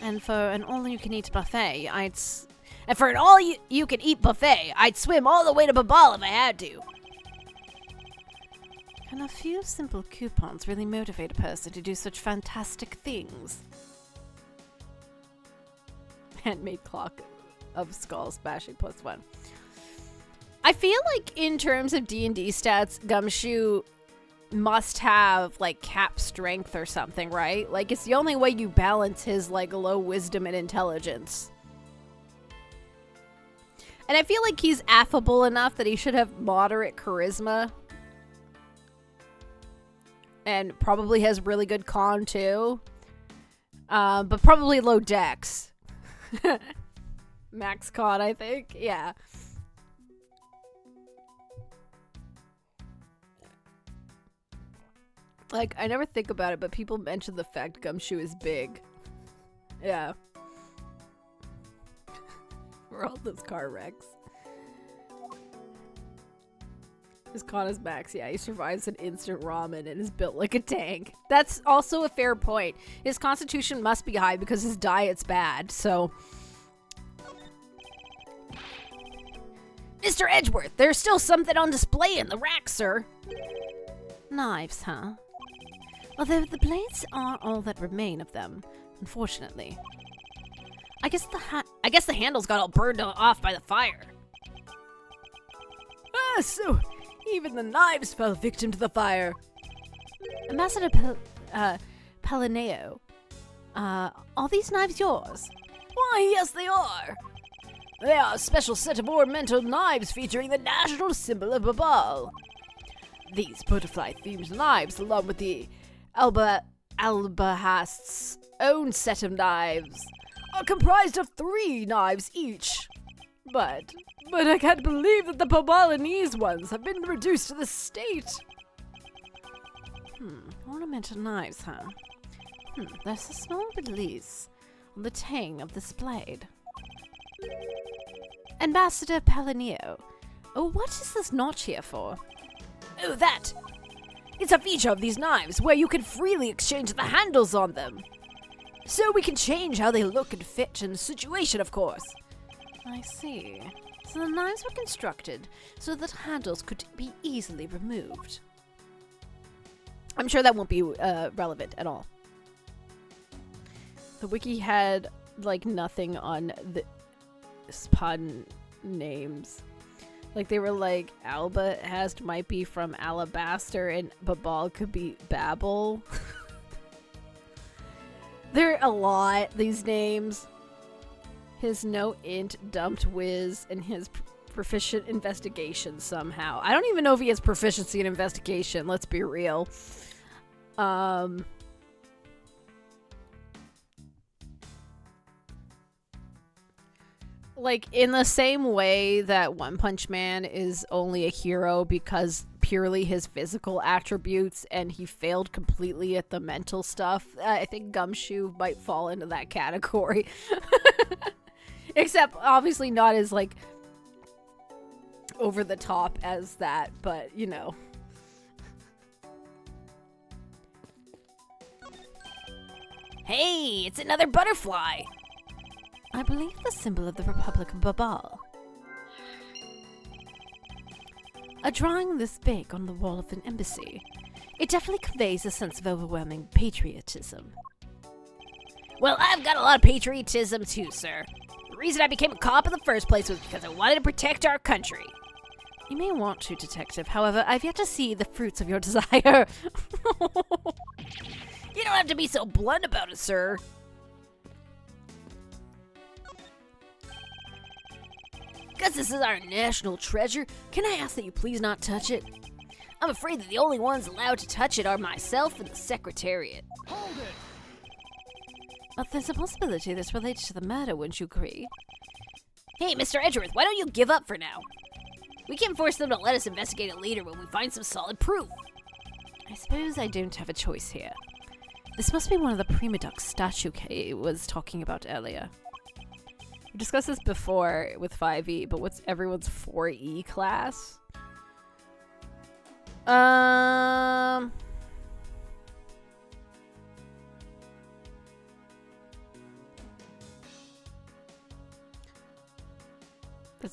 And for an all-you-can-eat buffet, And for an all-you-can-eat buffet, I'd swim all the way to Babal if I had to. Can a few simple coupons really motivate a person to do such fantastic things? Handmade clock of skull smashing +1. I feel like in terms of D&D stats, Gumshoe must have like cap strength or something, right? Like it's the only way you balance his like low wisdom and intelligence. And I feel like he's affable enough that he should have moderate charisma. And probably has really good con too. But probably low dex. Max con, I think. Yeah. Like, I never think about it, but people mention the fact Gumshoe is big. Yeah. For all those car wrecks. His con is max, yeah, he survives an instant ramen and is built like a tank. That's also a fair point. His constitution must be high because his diet's bad, so... Mr. Edgeworth, there's still something on display in the rack, sir. Knives, huh? Although the blades are all that remain of them, unfortunately. I guess the handles got all burned off by the fire. Ah, so even the knives fell victim to the fire. Ambassador Palineo, are these knives yours? Why, yes they are. They are a special set of ornamental knives featuring the national symbol of Babal. These butterfly-themed knives, along with the Albahast's own set of knives, are comprised of 3 knives each. But I can't believe that the Babalinese ones have been reduced to this state. Ornamental knives, huh? There's a small release on the tang of this blade. Ambassador Palinio, what is this notch here for? Oh, that! It's a feature of these knives where you can freely exchange the handles on them. So we can change how they look and fit in the situation, of course. I see. So the knives were constructed so that handles could be easily removed. I'm sure that won't be relevant at all. The wiki had, like, nothing on the spawn names. Like, they were like, Albahast might be from Alabaster and Babal could be Babel. There are a lot, these names. His no int dumped whiz and his proficient investigation somehow. I don't even know if he has proficiency in investigation, let's be real. Like, in the same way that One Punch Man is only a hero because purely his physical attributes and he failed completely at the mental stuff, I think Gumshoe might fall into that category. Except, obviously not as, like, over the top as that, but, you know. Hey, it's another butterfly! I believe the symbol of the Republic of Babal. A drawing this big on the wall of an embassy. It definitely conveys a sense of overwhelming patriotism. Well, I've got a lot of patriotism too, sir. The reason I became a cop in the first place was because I wanted to protect our country. You may want to, Detective. However, I've yet to see the fruits of your desire. You don't have to be so blunt about it, sir. Because this is our national treasure, can I ask that you please not touch it? I'm afraid that the only ones allowed to touch it are myself and the Secretariat. Hold it! But there's a possibility this relates to the murder, wouldn't you agree? Hey, Mr. Edgeworth, why don't you give up for now? We can force them to let us investigate it later when we find some solid proof. I suppose I don't have a choice here. This must be one of the Prima Duck statue Kay was talking about earlier. We discussed this before with 5e, but what's everyone's 4e class? That's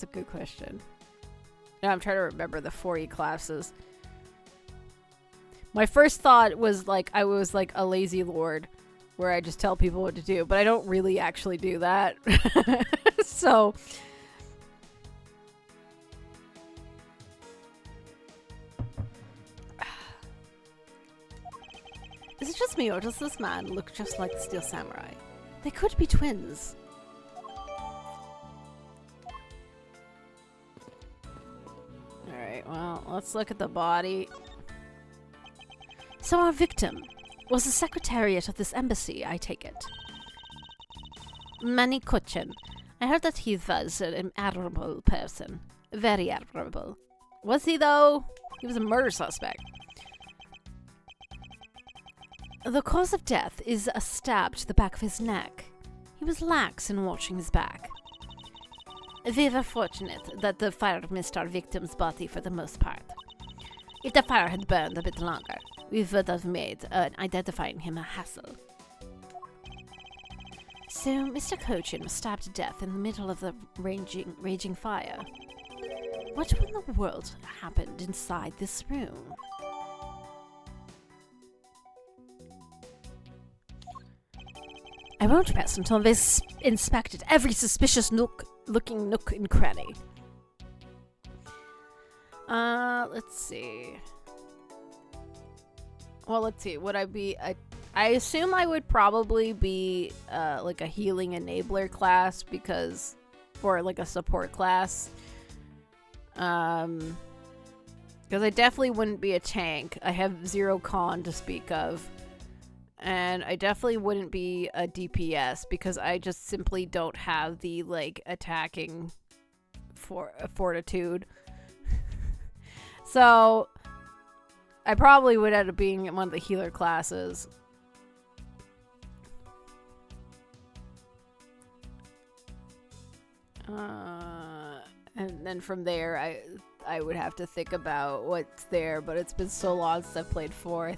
a good question. Now I'm trying to remember the 4e classes. My first thought was like I was like a lazy lord where I just tell people what to do, but I don't really actually do that. So is it just me or does this man look just like the Steel Samurai? They could be twins. Alright, well, let's look at the body. So our victim was the Secretariat of this embassy, I take it. Manny Kutchen. I heard that he was an admirable person. Very admirable. Was he though? He was a murder suspect. The cause of death is a stab to the back of his neck. He was lax in watching his back. We were fortunate that the fire missed our victim's body for the most part. If the fire had burned a bit longer, we would have made identifying him a hassle. So, Mr. Cochin was stabbed to death in the middle of the raging fire. What in the world happened inside this room? I won't rest until they've inspected every suspicious looking nook and cranny. Let's see. Well, let's see. Would I be I assume I would probably be like a healing enabler class because for like a support class. Because I definitely wouldn't be a tank. I have 0 con to speak of. And I definitely wouldn't be a DPS because I just simply don't have the like attacking fortitude. So I probably would end up being one of the healer classes. And then from there, I would have to think about what's there, but it's been so long since I've played 4th.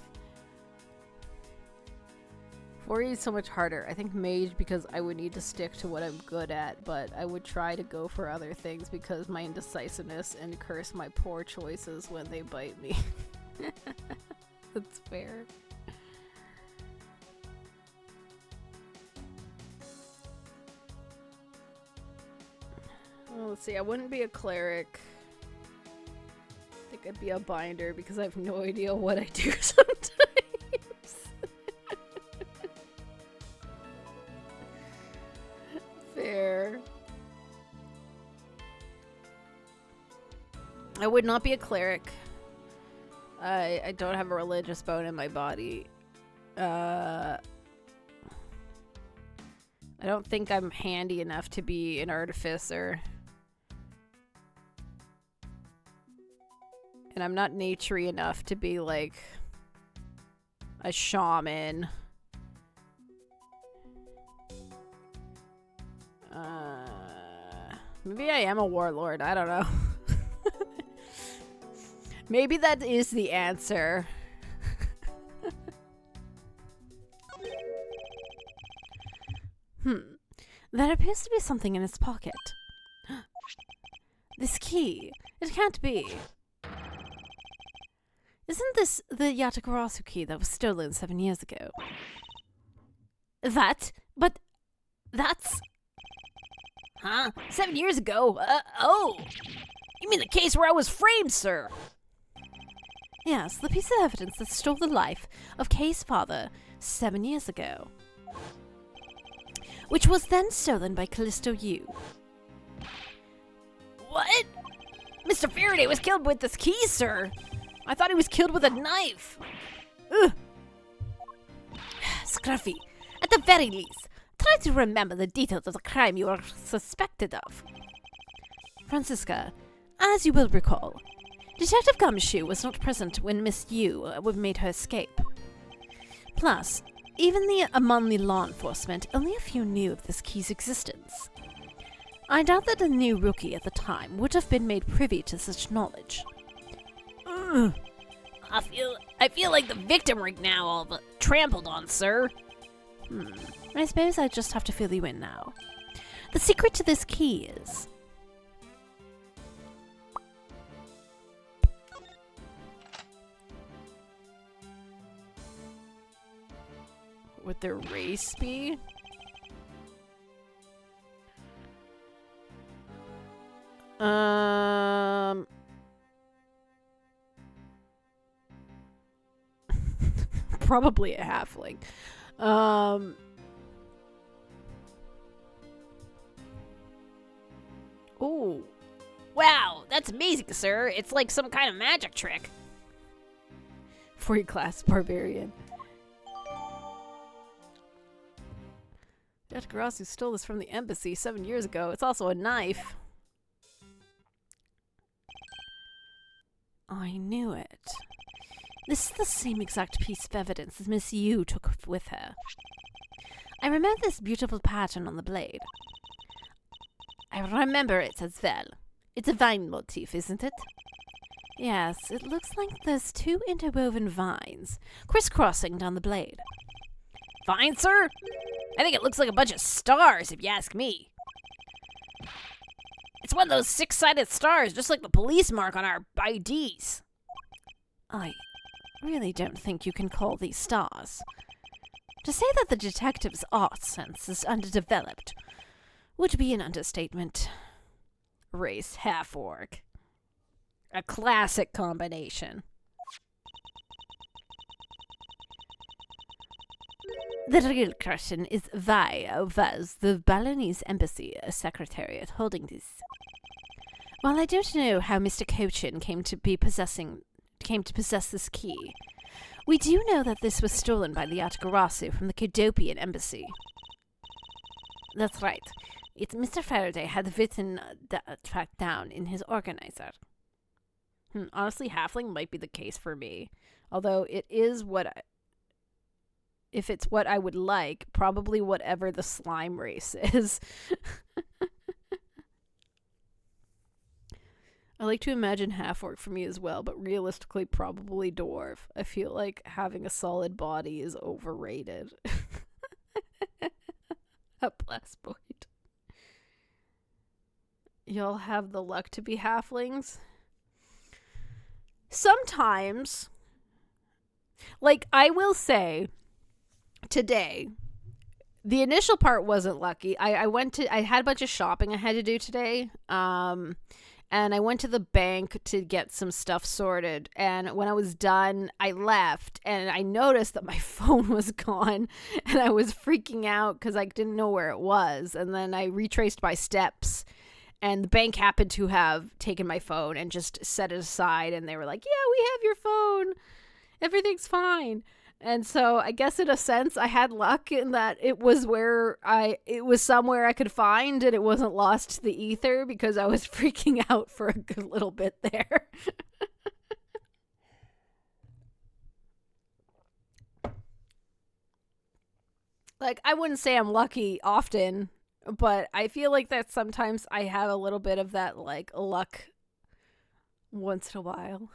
4E is so much harder. I think mage because I would need to stick to what I'm good at, but I would try to go for other things because my indecisiveness and curse my poor choices when they bite me. That's fair. Well, let's see. I wouldn't be a cleric. I think I'd be a binder because I have no idea what I do sometimes. Fair. I would not be a cleric. I don't have a religious bone in my body. I don't think I'm handy enough to be an artificer. And I'm not naturey enough to be like a shaman. Maybe I am a warlord. I don't know. Maybe that is the answer. There appears to be something in his pocket. This key. It can't be. Isn't this the Yatagarasu key that was stolen 7 years ago? But that's... Huh? 7 years ago? Oh! You mean the case where I was framed, sir? Yes, the piece of evidence that stole the life of Kay's father 7 years ago. Which was then stolen by Callisto Yu. What? Mr. Faraday was killed with this key, sir. I thought he was killed with a knife. Ugh. Scruffy, at the very least, try to remember the details of the crime you are suspected of. Francisca, as you will recall, Detective Gumshoe was not present when Miss Yu made her escape. Plus, even among the law enforcement, only a few knew of this key's existence. I doubt that a new rookie at the time would have been made privy to such knowledge. Ugh. I feel like the victim right now, all but trampled on, sir. I suppose I just have to fill you in now. The secret to this key is... Would their race be? Probably a halfling. Ooh. Wow, that's amazing, sir. It's like some kind of magic trick. Free class barbarian. Yatagarasu stole this from the embassy 7 years ago. It's also a knife. I knew it. This is the same exact piece of evidence as Miss Yu took with her. I remember this beautiful pattern on the blade. I remember it as well. It's a vine motif, isn't it? Yes, it looks like there's 2 interwoven vines crisscrossing down the blade. Fine, sir? I think it looks like a bunch of stars, if you ask me. It's one of those 6-sided stars, just like the police mark on our IDs. I really don't think you can call these stars. To say that the detective's art sense is underdeveloped would be an understatement. Race half-orc. A classic combination. The real question is why was the Balinese embassy secretariat holding this? While I don't know how Mr. Cochin came to possess this key, we do know that this was stolen by the Yatagarasu from the Kudopian embassy. That's right. It's Mr. Faraday had written that fact down in his organizer. Honestly, halfling might be the case for me. Although it is if it's what I would like, probably whatever the slime race is. I like to imagine half-orc for me as well, but realistically probably dwarf. I feel like having a solid body is overrated. A plus point. Y'all have the luck to be halflings? Sometimes. Like, I will say, today, the initial part wasn't lucky. I had a bunch of shopping I had to do today. And I went to the bank to get some stuff sorted. And when I was done, I left. And I noticed that my phone was gone. And I was freaking out because I didn't know where it was. And then I retraced my steps. And the bank happened to have taken my phone and just set it aside. And they were like, yeah, we have your phone. Everything's fine. And so I guess in a sense I had luck in that it was somewhere I could find and it wasn't lost to the ether because I was freaking out for a good little bit there. Like, I wouldn't say I'm lucky often, but I feel like that sometimes I have a little bit of that, like, luck once in a while.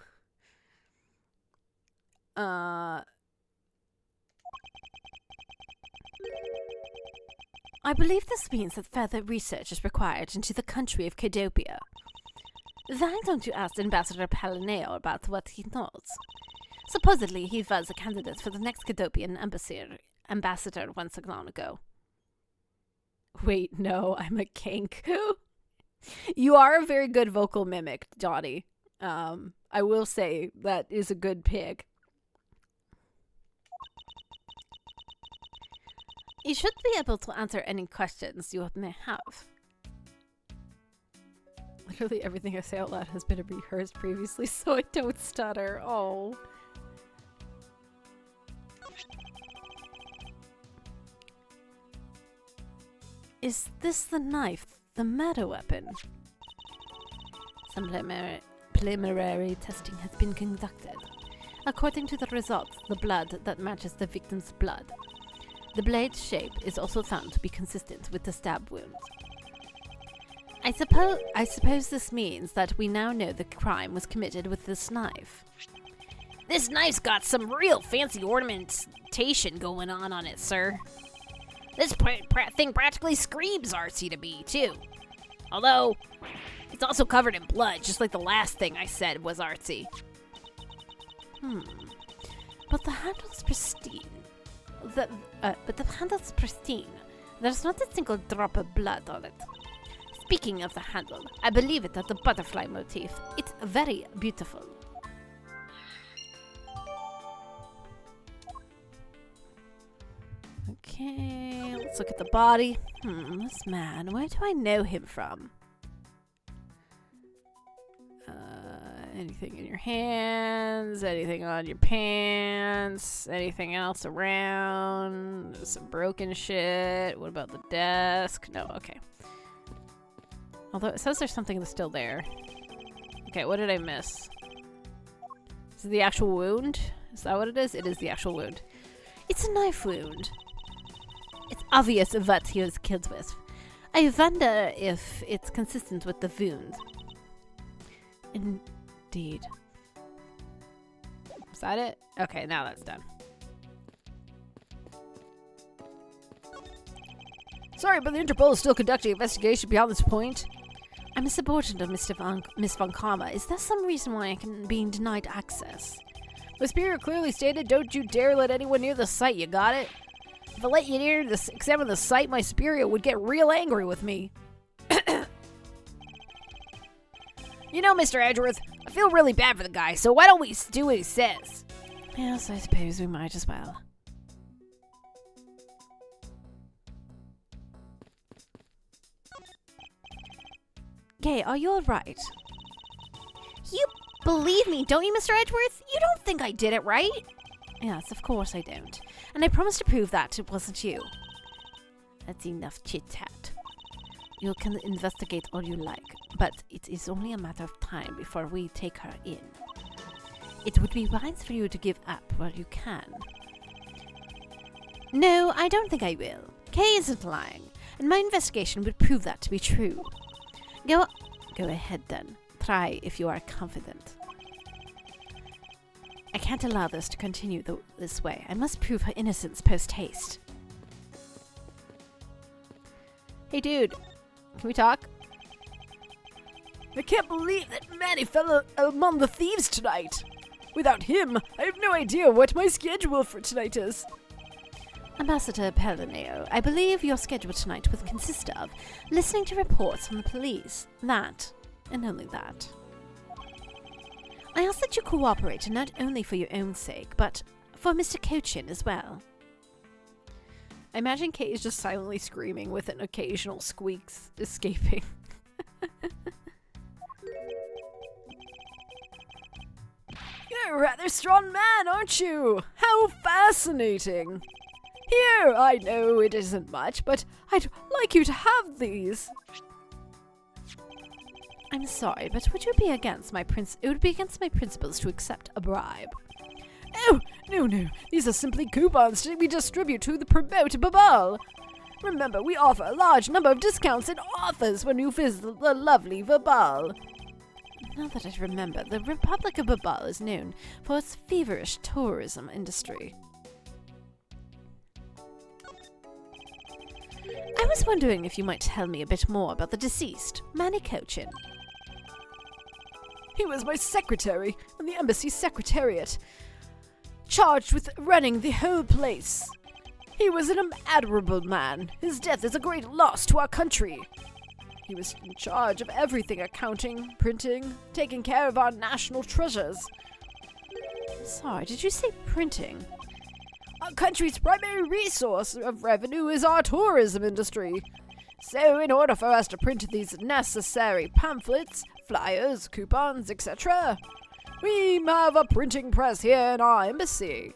I believe this means that further research is required into the country of Cadopia. Why don't you ask Ambassador Palineo about what he knows? Supposedly he was a candidate for the next Cadopian ambassador once long ago. Wait, no, I'm a kink. You are a very good vocal mimic, Johnny. I will say that is a good pick. You should be able to answer any questions you may have. Literally everything I say out loud has been rehearsed previously, so I don't stutter. Oh. Is this the knife, the murder weapon? Some preliminary testing has been conducted. According to the results, the blood that matches the victim's blood. The blade's shape is also found to be consistent with the stab wound. I suppose this means that we now know the crime was committed with this knife. This knife's got some real fancy ornamentation going on it, sir. This thing practically screams artsy to me, too. Although, it's also covered in blood, just like the last thing I said was artsy. But the handle's pristine. But the handle's pristine. There's not a single drop of blood on it. Speaking of the handle, I believe it had the butterfly motif. It's very beautiful. Okay, let's look at the body. This man, where do I know him from? Anything in your hands? Anything on your pants? Anything else around? Some broken shit? What about the desk? No, okay. Although it says there's something that's still there. Okay, what did I miss? Is it the actual wound? Is that what it is? It is the actual wound. It's a knife wound. It's obvious what he was killed with. I wonder if it's consistent with the wound. Indeed. Is that it? Okay, now that's done. Sorry, but the Interpol is still conducting an investigation beyond this point. I'm a subordinate of Miss Von Karma. Is there some reason why I can be denied access? The superior clearly stated, don't you dare let anyone near the site, you got it? If I let you near examine the site, my superior would get real angry with me. You know, Mr. Edgeworth, I feel really bad for the guy, so why don't we do what he says? Yes, I suppose we might as well. Kay, are you alright? You believe me, don't you, Mr. Edgeworth? You don't think I did it, right? Yes, of course I don't. And I promise to prove that it wasn't you. That's enough chit-chat. You can investigate all you like, but it is only a matter of time before we take her in. It would be wise for you to give up while you can. No, I don't think I will. Kay isn't lying, and my investigation would prove that to be true. Go ahead then. Try if you are confident. I can't allow this to continue this way. I must prove her innocence post-haste. Hey dude, can we talk? I can't believe that Manny fell among the thieves tonight. Without him, I have no idea what my schedule for tonight is. Ambassador Pellineo, I believe your schedule tonight would consist of listening to reports from the police. That, and only that. I ask that you cooperate, not only for your own sake, but for Mr. Cochin as well. I imagine Kate is just silently screaming with an occasional squeaks escaping. You're a rather strong man, aren't you? How fascinating! Here, I know it isn't much, but I'd like you to have these. I'm sorry, but would you be against my it would be against my principles to accept a bribe. Oh, no. These are simply coupons we distribute to the promote Babal. Remember, we offer a large number of discounts and offers when you visit the lovely Babal. Now that I remember, the Republic of Babal is known for its feverish tourism industry. I was wondering if you might tell me a bit more about the deceased, Manny Cochin. He was my secretary in the embassy secretariat, charged with running the whole place. He was an admirable man. His death is a great loss to our country. He was in charge of everything: accounting, printing, taking care of our national treasures. Sorry, did you say printing? Our country's primary resource of revenue is our tourism industry. So in order for us to print these necessary pamphlets, flyers, coupons, etc., we have a printing press here in our embassy.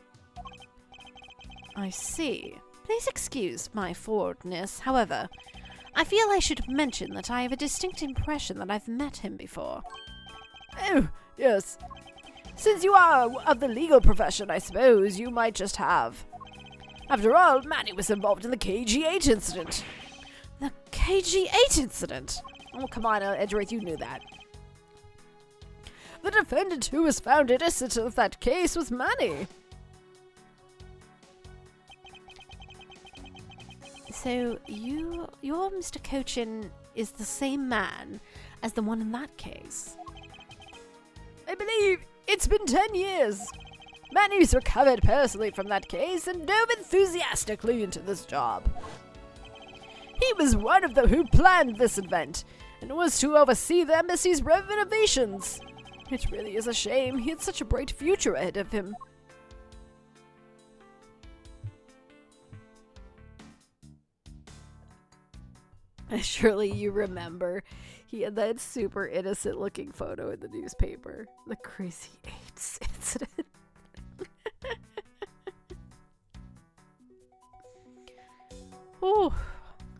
I see. Please excuse my forwardness. However, I feel I should mention that I have a distinct impression that I've met him before. Oh, yes. Since you are of the legal profession, I suppose you might just have. After all, Manny was involved in the KG8 incident. The KG8 incident? Oh, come on, Edgeworth, you knew that. The defendant who was found innocent of that case was Manny. So, your Mr. Cochin is the same man as the one in that case? I believe it's been 10 years. Manny's recovered personally from that case and dove enthusiastically into this job. He was one of them who planned this event and was to oversee the embassy's renovations. It really is a shame. He had such a bright future ahead of him. Surely you remember he had that super innocent looking photo in the newspaper. The Crazy 8 incident. Ooh,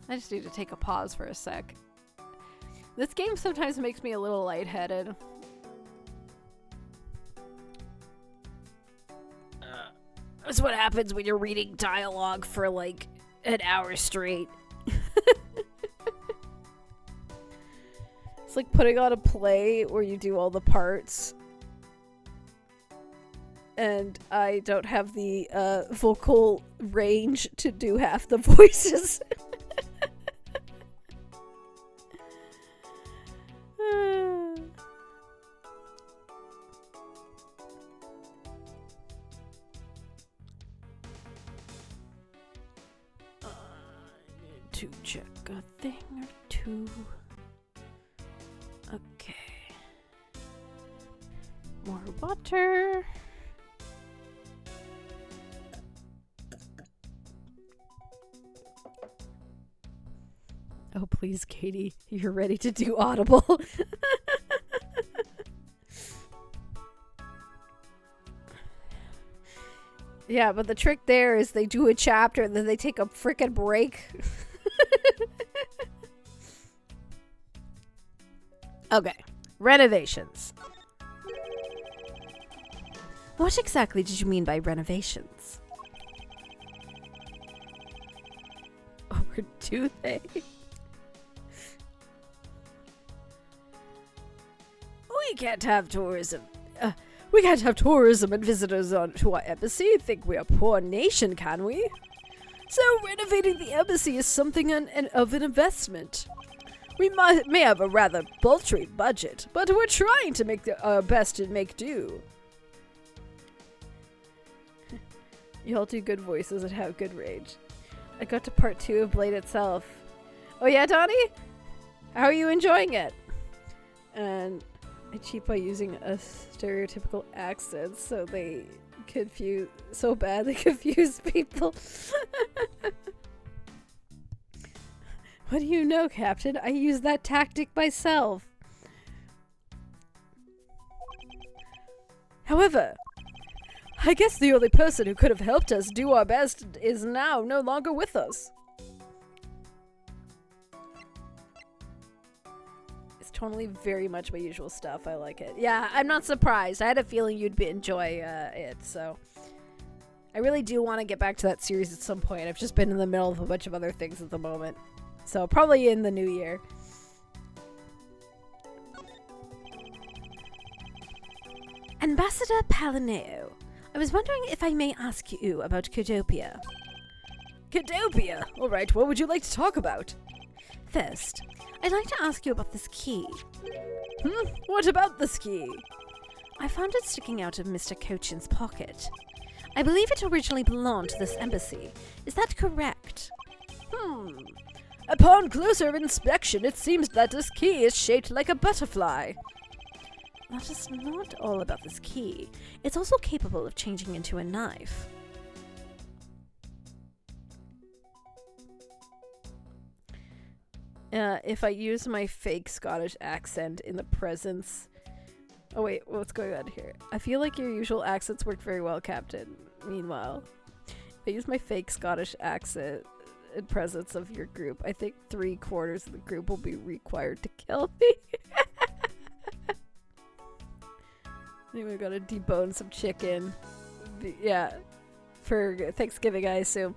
I just need to take a pause for a sec. This game sometimes makes me a little lightheaded. That's what happens when you're reading dialogue for like an hour straight. It's like putting on a play where you do all the parts. And I don't have the vocal range to do half the voices. To check a thing or two. Okay. More water. Oh, please, Katie. You're ready to do Audible. Yeah, but the trick there is they do a chapter and then they take a frickin' break. Okay. Renovations. What exactly did you mean by renovations? Or do they? We can't have tourism. We can't have tourism and visitors to our embassy. Think we're a poor nation, can we? So renovating the embassy is something of an investment. We may have a rather paltry budget, but we're trying to make our best and make do. You all do good voices and have good rage. I got to part 2 of Blade itself. Oh yeah, Donnie? How are you enjoying it? And I cheat by using a stereotypical accent so they badly confuse people. What do you know, Captain? I use that tactic myself. However, I guess the only person who could have helped us do our best is now no longer with us. It's totally very much my usual stuff. I like it. Yeah, I'm not surprised. I had a feeling you'd enjoy it, so. I really do want to get back to that series at some point. I've just been in the middle of a bunch of other things at the moment. So probably in the new year. Ambassador Palineo, I was wondering if I may ask you about Codopia. Codopia? Alright, what would you like to talk about? First, I'd like to ask you about this key. What about this key? I found it sticking out of Mr. Cochin's pocket. I believe it originally belonged to this embassy. Is that correct? Upon closer inspection, it seems that this key is shaped like a butterfly. That is not all about this key. It's also capable of changing into a knife. If I use my fake Scottish accent in the presence... Oh wait, what's going on here? I feel like your usual accents work very well, Captain. Meanwhile, if I use my fake Scottish accent in presence of your group, I think 3/4 of the group will be required to kill me. Anyway, we gotta debone some chicken. Yeah, for Thanksgiving, I assume.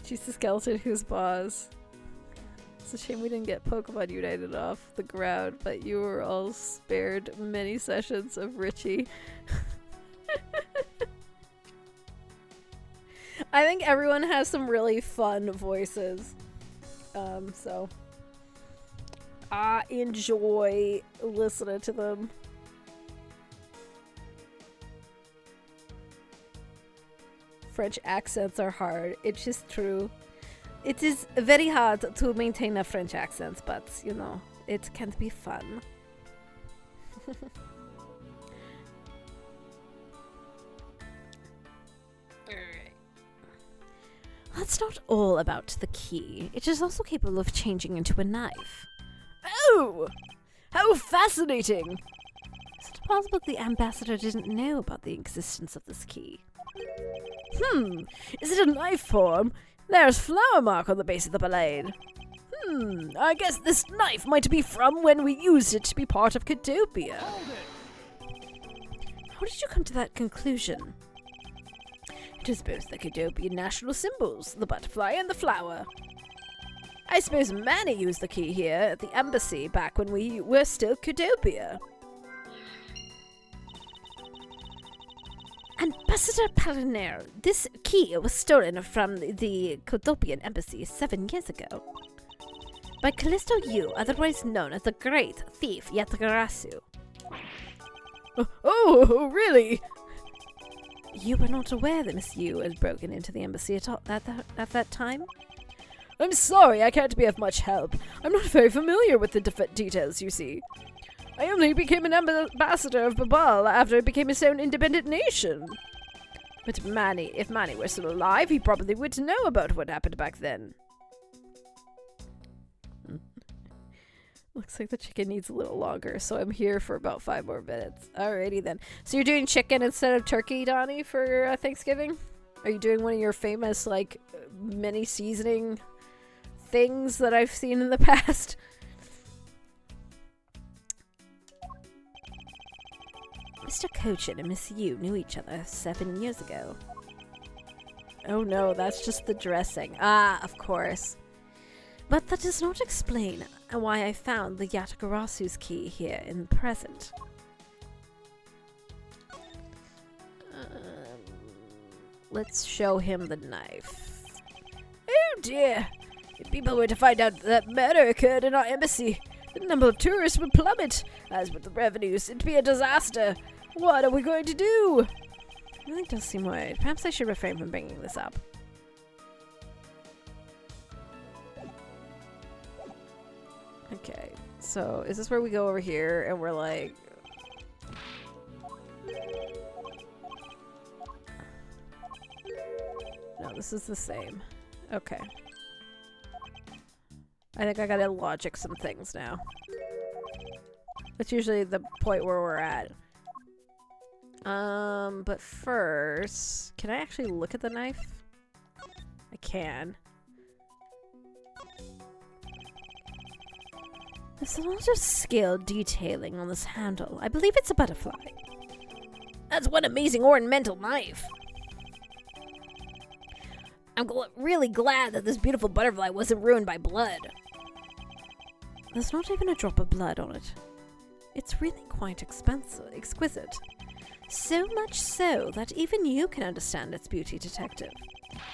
She's the skeleton who's boss. It's a shame we didn't get Pokemon United off the ground, but you were all spared many sessions of Richie. I think everyone has some really fun voices. So I enjoy listening to them. French accents are hard. It's just true. It is very hard to maintain a French accent, but, you know, it can be fun. That's not all about the key. It is also capable of changing into a knife. Oh! How fascinating! Is it possible the ambassador didn't know about the existence of this key? Is it a knife form? There's flower mark on the base of the blade. I guess this knife might be from when we used it to be part of Codopia. How did you come to that conclusion? It is both the Codopian national symbols, the butterfly and the flower. I suppose Manny used the key here at the embassy back when we were still Codopia. Ambassador Palinero, this key was stolen from the Codopian embassy 7 years ago. By Callisto Yu, otherwise known as the Great Thief Yatagarasu. Oh, really? You were not aware that Miss Yu had broken into the embassy at that time? I'm sorry, I can't be of much help. I'm not very familiar with the details, you see. I only became an ambassador of Babal after it became its own independent nation. But if Manny were still alive, he probably would know about what happened back then. Looks like the chicken needs a little longer, so I'm here for about 5 more minutes. Alrighty then. So you're doing chicken instead of turkey, Donnie, for Thanksgiving? Are you doing one of your famous, like, mini seasoning things that I've seen in the past? Mr. Cochin and Miss Yu knew each other 7 years ago. Oh no, that's just the dressing. Ah, of course. But that does not explain why I found the Yatagarasu's key here in the present. Let's show him the knife. Oh dear! If people were to find out that murder occurred in our embassy, the number of tourists would plummet. As with the revenues, it'd be a disaster. What are we going to do? It really does seem weird. Perhaps I should refrain from bringing this up. Okay, so is this where we go over here and we're like... No, this is the same. Okay. I think I gotta logic some things now. That's usually the point where we're at. But first, can I actually look at the knife? I can. There's a lot of skilled detailing on this handle. I believe it's a butterfly. That's one amazing ornamental knife. I'm really glad that this beautiful butterfly wasn't ruined by blood. There's not even a drop of blood on it. It's really quite exquisite. So much so that even you can understand its beauty, detective.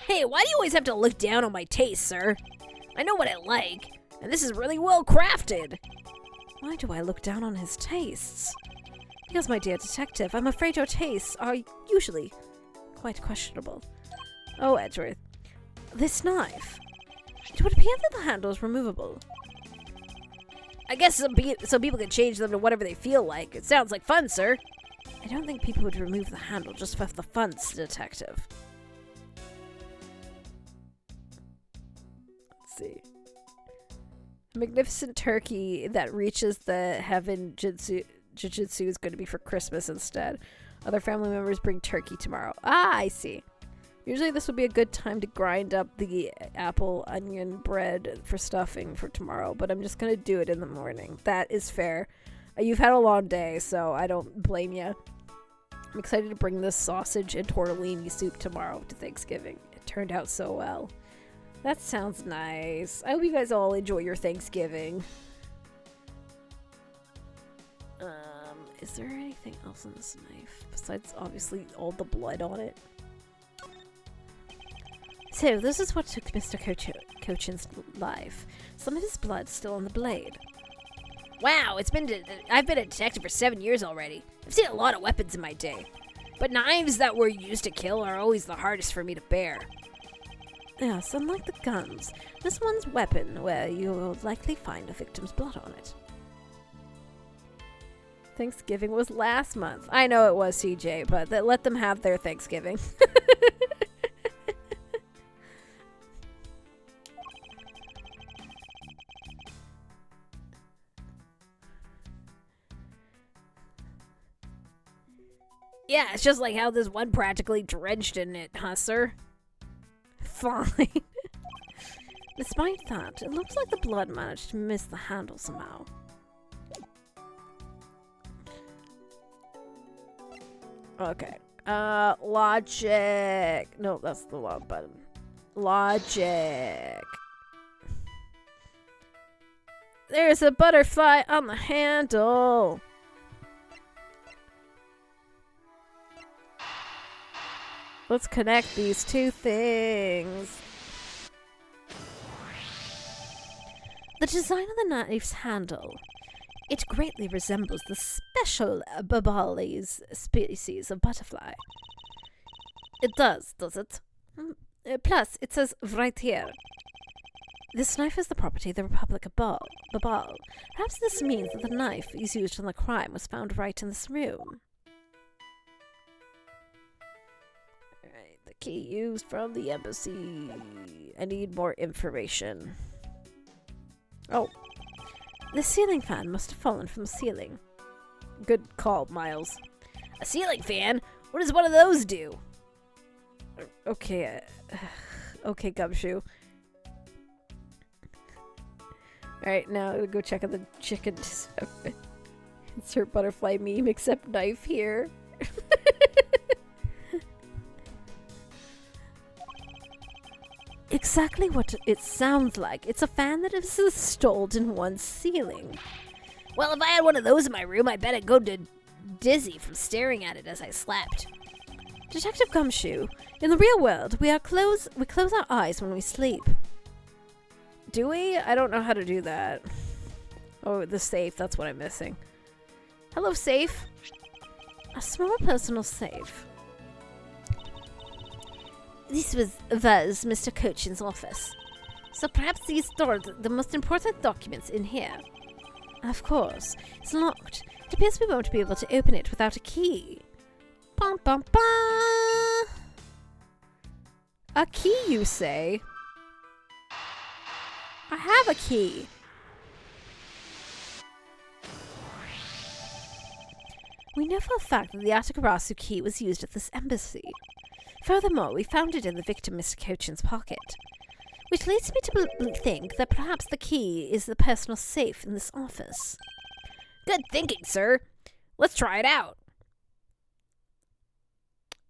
Hey, why do you always have to look down on my taste, sir? I know what I like, and this is really well crafted. Why do I look down on his tastes? Because, my dear detective, I'm afraid your tastes are usually quite questionable. Oh, Edgeworth. This knife. It would appear that the handle is removable. I guess some people can change them to whatever they feel like. It sounds like fun, sir. I don't think people would remove the handle just for the fun, detective. Let's see. A magnificent turkey that reaches the heaven jujutsu is going to be for Christmas instead. Other family members bring turkey tomorrow. Ah, I see. Usually this would be a good time to grind up the apple onion bread for stuffing for tomorrow, but I'm just going to do it in the morning. That is fair. You've had a long day, so I don't blame you. I'm excited to bring this sausage and tortellini soup tomorrow to Thanksgiving. It turned out so well. That sounds nice. I hope you guys all enjoy your Thanksgiving. Is there anything else on this knife besides obviously all the blood on it? So, this is what took Mr. Cochin's life. Some of his blood's still on the blade. Wow, I've been a detective for 7 years already. I've seen a lot of weapons in my day. But knives that were used to kill are always the hardest for me to bear. Yes, unlike the guns, this one's weapon where you will likely find a victim's blood on it. Thanksgiving was last month. I know it was, CJ, but let them have their Thanksgiving. Yeah, it's just like how this one practically drenched in it, huh, sir? Fine. Despite that, it looks like the blood managed to miss the handle somehow. Okay. Logic. No, that's the wrong button. Logic. There's a butterfly on the handle. Let's connect these two things. The design of the knife's handle. It greatly resembles the special Babali's species of butterfly. It does it? Plus, it says right here. This knife is the property of the Republic of Babal. Perhaps this means that the knife used in the crime was found right in this room. The key used from the embassy. I need more information. Oh. The ceiling fan must have fallen from the ceiling. Good call, Miles. A ceiling fan? What does one of those do? Okay, okay, Gumshoe. Alright, now go check on the chicken. Insert butterfly meme, except knife here. Exactly what it sounds like. It's a fan that is installed in one's ceiling. Well, if I had one of those in my room, I bet I'd go dizzy from staring at it as I slept. Detective Gumshoe, in the real world, we close our eyes when we sleep. Do we? I don't know how to do that. Oh, the safe, that's what I'm missing. Hello, safe. A small personal safe. This was Mr. Cochin's office. So perhaps he stored the most important documents in here. Of course. It's locked. It appears we won't be able to open it without a key. Bum, bum, bum. A key, you say? I have a key. We know for a fact that the Atagarasu key was used at this embassy. Furthermore, we found it in the victim Mr. Cochin's pocket, which leads me to think that perhaps the key is the personal safe in this office. Good thinking, sir. Let's try it out.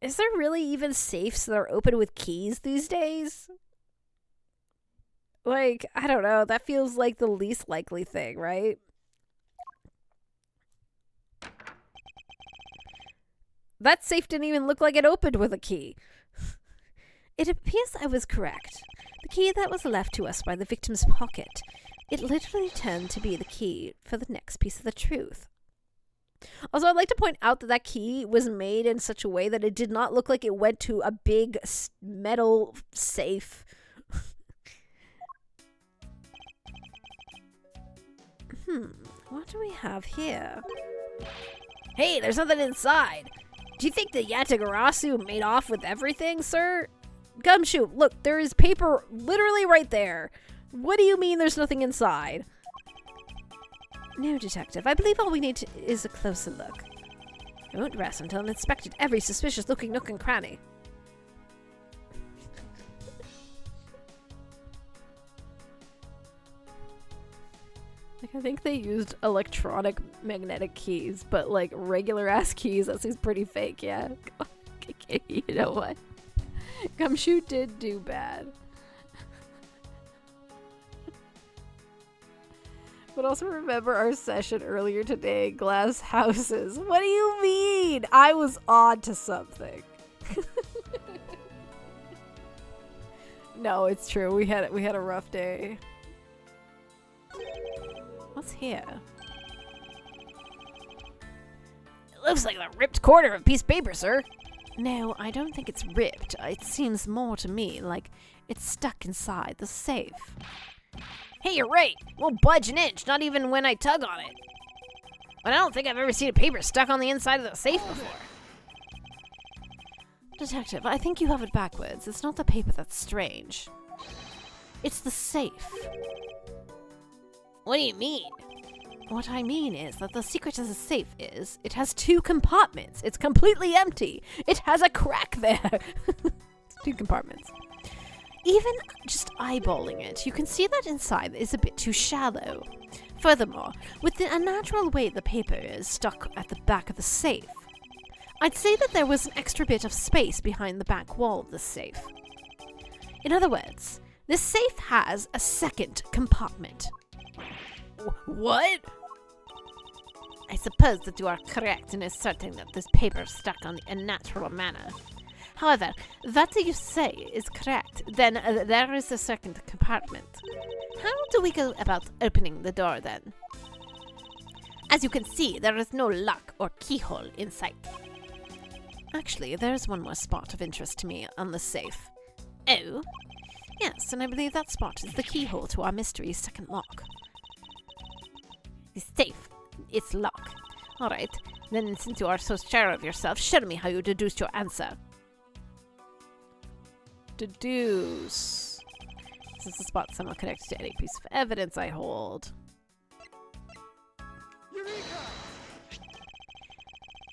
Is there really even safes that are open with keys these days? Like, I don't know. That feels like the least likely thing, right? That safe didn't even look like it opened with a key. It appears I was correct. The key that was left to us by the victim's pocket. It literally turned to be the key for the next piece of the truth. Also, I'd like to point out that that key was made in such a way that it did not look like it went to a big metal safe. What do we have here? Hey, there's something inside. Do you think the Yatagarasu made off with everything, sir? Gumshoe, look, there is paper literally right there. What do you mean there's nothing inside? No, Detective. I believe all we need is a closer look. I won't rest until I've inspected every suspicious-looking nook and cranny. Like, I think they used electronic magnetic keys, but, like, regular-ass keys, that seems pretty fake, yeah. You know what? Gumshoe did do bad. But also remember our session earlier today, glass houses. What do you mean? I was on to something. No, it's true. We had a rough day. What's here? It looks like a ripped corner of a piece of paper, sir. No, I don't think it's ripped. It seems more to me like it's stuck inside the safe. Hey, you're right. Won't budge an inch, not even when I tug on it. But I don't think I've ever seen a paper stuck on the inside of the safe before. Detective, I think you have it backwards. It's not the paper that's strange. It's the safe. What do you mean? What I mean is that the secret to the safe is it has 2 compartments. It's completely empty. It has a crack there. 2 compartments. Even just eyeballing it, you can see that inside is a bit too shallow. Furthermore, with the unnatural way the paper is stuck at the back of the safe, I'd say that there was an extra bit of space behind the back wall of the safe. In other words, this safe has a second compartment. What? I suppose that you are correct in asserting that this paper stuck on the unnatural manner. However, that you say is correct. Then there is a second compartment. How do we go about opening the door then? As you can see, there is no lock or keyhole in sight. Actually, there is one more spot of interest to me on the safe. Oh? Yes, and I believe that spot is the keyhole to our mystery's second lock. The safe. It's locked. Alright, then since you are so sure of yourself, show me how you deduced your answer. Deduce. This is the spot somehow connected to any piece of evidence I hold.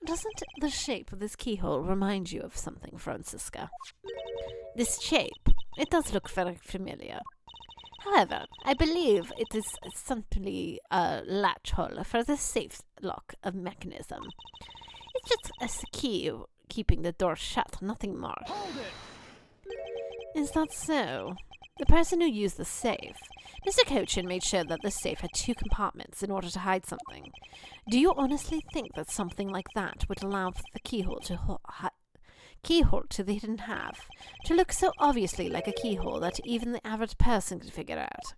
Doesn't the shape of this keyhole remind you of something, Francisca? This shape, it does look very familiar. However, I believe it is simply a latch hole for the safe lock of mechanism. It's just a key keeping the door shut, nothing more. Hold it! Is that so? The person who used the safe, Mr. Cochin made sure that the safe had 2 compartments in order to hide something. Do you honestly think that something like that would allow for the keyhole to the hidden half to look so obviously like a keyhole that even the average person could figure out?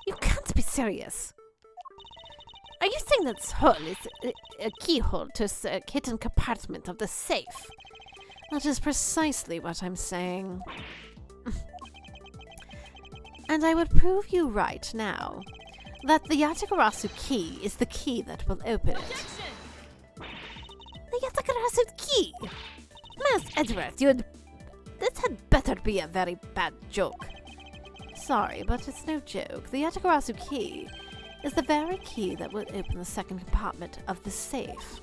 You can't be serious. Are you saying that this hole is a keyhole to a hidden compartment of the safe? That is precisely what I'm saying. And I would prove you right now that the Yatagarasu key is the key that will open it. The Yatagarasu key? Miss Edgeworth, this had better be a very bad joke. Sorry, but it's no joke. The Yatagarasu key is the very key that will open the second compartment of the safe.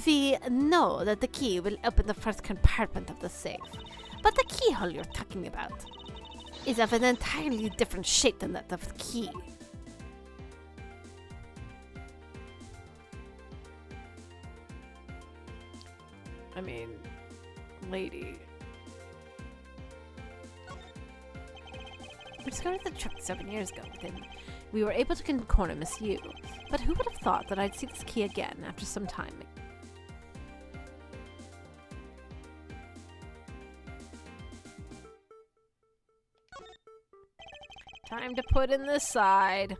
We know that the key will open the first compartment of the safe, but the keyhole you're talking about is of an entirely different shape than that of the key. I mean, lady. We discovered the trick 7 years ago. Then we were able to corner Miss Yu, but who would have thought that I'd see this key again after some time? Time to put in this side.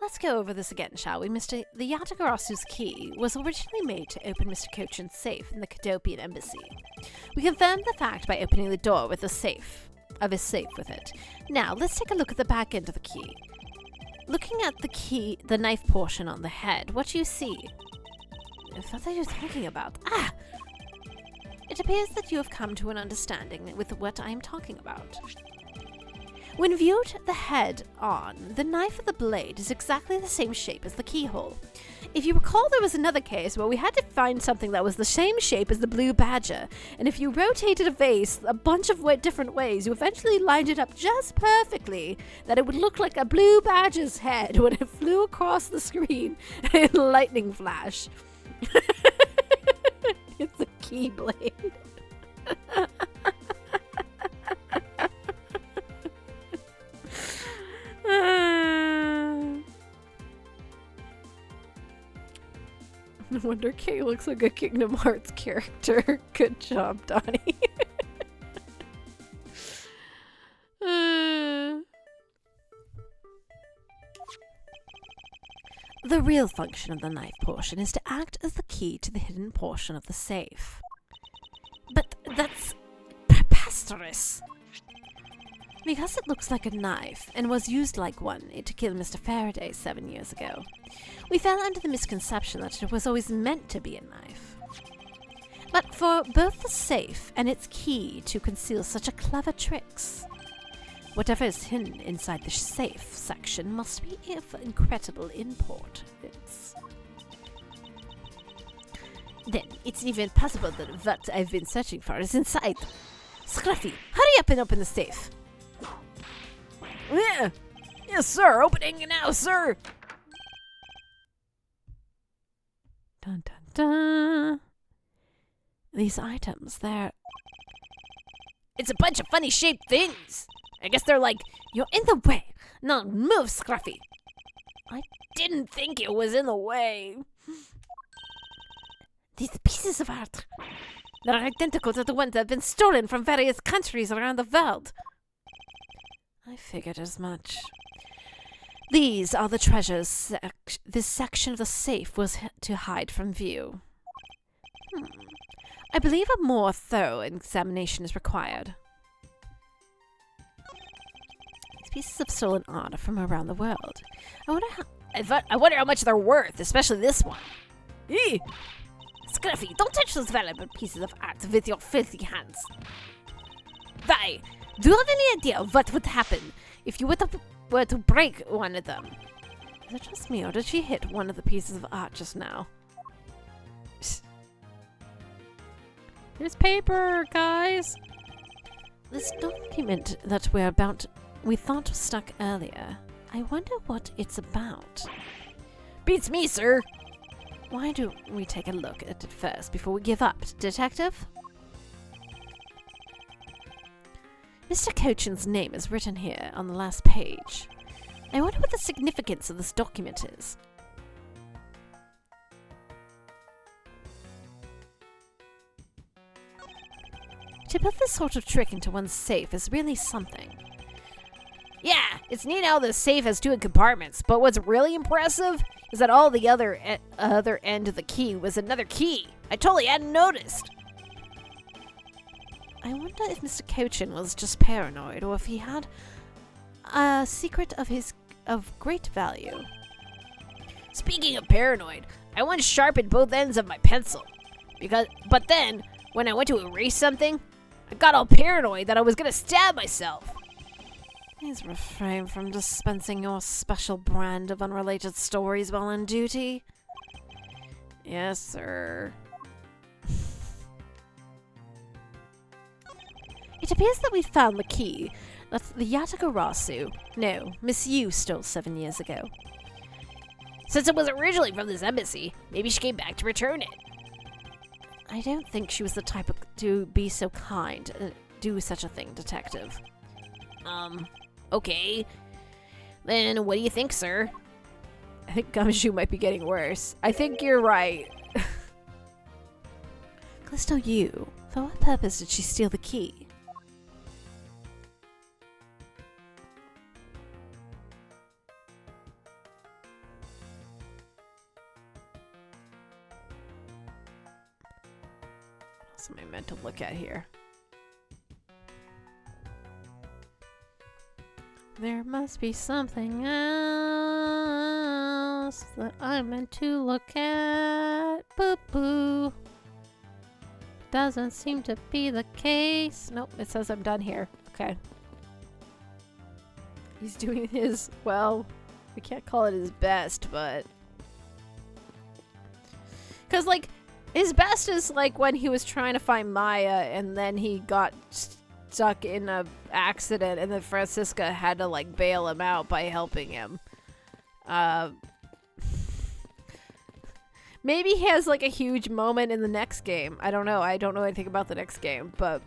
Let's go over this again, shall we, Mr. The Yatagarasu's key was originally made to open Mr. Cochin's safe in the Cadopian embassy. We confirmed the fact by opening the door with his safe with it. Now, let's take a look at the back end of the key. Looking at the key, the knife portion on the head, what do you see? What are you talking about? Ah! It appears that you have come to an understanding with what I am talking about. When viewed the head on, the knife of the blade is exactly the same shape as the keyhole. If you recall, there was another case where we had to find something that was the same shape as the blue badger, and if you rotated a vase a bunch of different ways, you eventually lined it up just perfectly that it would look like a blue badger's head when it flew across the screen in a lightning flash. It's a keyblade. No wonder Kay looks like a Kingdom Hearts character. Good job, Donnie. The real function of the knife portion is to act as the key to the hidden portion of the safe. But that's preposterous. Because it looks like a knife, and was used like one to kill Mr. Faraday 7 years ago, we fell under the misconception that it was always meant to be a knife. But for both the safe and its key to conceal such a clever tricks, whatever is hidden inside the safe section must be of incredible import. Then, it's even possible that what I've been searching for is inside. Scruffy, hurry up and open the safe. Yeah. Yes, sir. Opening now, sir. Dun dun dun. These items, It's a bunch of funny shaped things. I guess they're like, you're in the way. Now move, Scruffy. I didn't think it was in the way. These pieces of art, they're identical to the ones that have been stolen from various countries around the world. I figured as much. These are the treasures this section of the safe was to hide from view. I believe a more thorough examination is required. These pieces of stolen art are from around the world. I wonder how much they're worth, especially this one. Eee! Scruffy, don't touch those valuable pieces of art with your filthy hands. Vi, do you have any idea of what would happen if you were to were to break one of them. Is it just me, or did she hit one of the pieces of art just now? Here's paper, guys! This document that we thought was stuck earlier. I wonder what it's about. Beats me, sir. Why don't we take a look at it first before we give up, Detective? Mr. Cochin's name is written here on the last page. I wonder what the significance of this document is. To put this sort of trick into one's safe is really something. Yeah, it's neat how the safe has 2 compartments, but what's really impressive is that all the other end of the key was another key. I totally hadn't noticed. I wonder if Mr. Cochin was just paranoid, or if he had a secret of great value. Speaking of paranoid, I once sharpened both ends of my pencil. But then, when I went to erase something, I got all paranoid that I was gonna stab myself. Please refrain from dispensing your special brand of unrelated stories while on duty. Yes, sir. It appears that we found the key that the Yatagarasu, no, Miss Yu stole 7 years ago. Since it was originally from this embassy, maybe she came back to return it. I don't think she was the type to be so kind and do such a thing, Detective. Okay. Then what do you think, sir? I think Gumshoe might be getting worse. I think you're right. Callisto Yu, for what purpose did she steal the key? What am I meant to look at here? There must be something else that I'm meant to look at. Boo boo. Doesn't seem to be the case. Nope, it says I'm done here. Okay. He's doing his, well, we can't call it his best, but. Because, like, his best is like when he was trying to find Maya and then he got stuck in a accident and then Francisca had to like bail him out by helping him. Maybe he has like a huge moment in the next game. I don't know. I don't know anything about the next game, but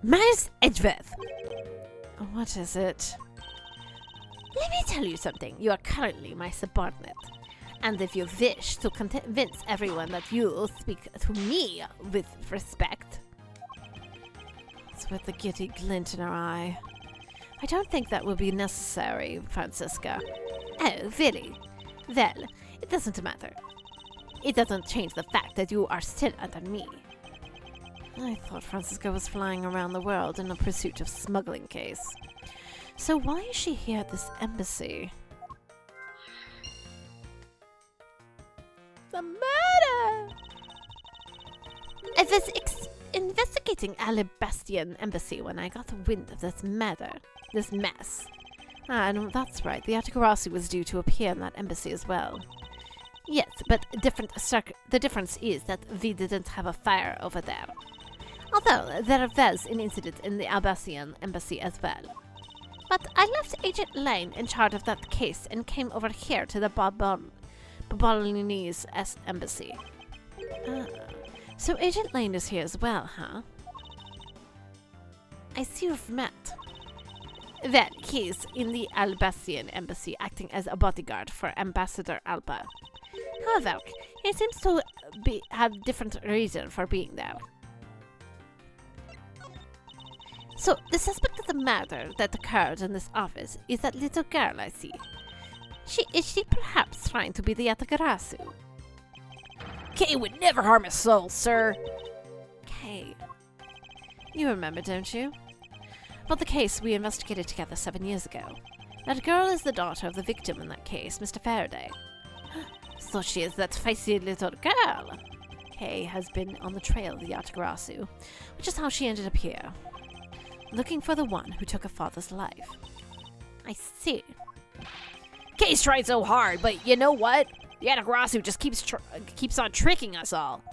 Miles Edgeworth, what is it? let me tell you something. You are currently my subordinate. And if you wish to convince everyone that you speak to me with respect, It's with the giddy glint in her eye. I don't think that will be necessary, Francisca. oh, really? Well, it doesn't matter. It doesn't change the fact that you are still under me. I thought Francisca was flying around the world in a pursuit of smuggling case. So why is she here at this embassy? The murder! I was investigating Alabastian embassy when I got wind of this murder, this mess. Ah, and that's right. The Yatagarasu was due to appear in that embassy as well. Yes, but the difference is that we didn't have a fire over there. Although there was an incident in the Alabastian embassy as well. But I left Agent Lane in charge of that case and came over here to the Babalinese embassy. So Agent Lane is here as well, huh? I see you've met. Well, he's in the Alabastian embassy acting as a bodyguard for Ambassador Alba. However, he seems to have different reason for being there. So, the suspect of the murder that occurred in this office is that little girl I see. Is she perhaps trying to be the Yatagarasu? Kay would never harm a soul, sir. Kay. You remember, don't you? About the case we investigated together 7 years ago. That girl is the daughter of the victim in that case, Mr. Faraday. So she is that feisty little girl. Kay has been on the trail of the Yatagarasu, which is how she ended up here. Looking for the one who took a father's life. I see. Kay's tried so hard, but you know what? The Yatagarasu just keeps on tricking us all.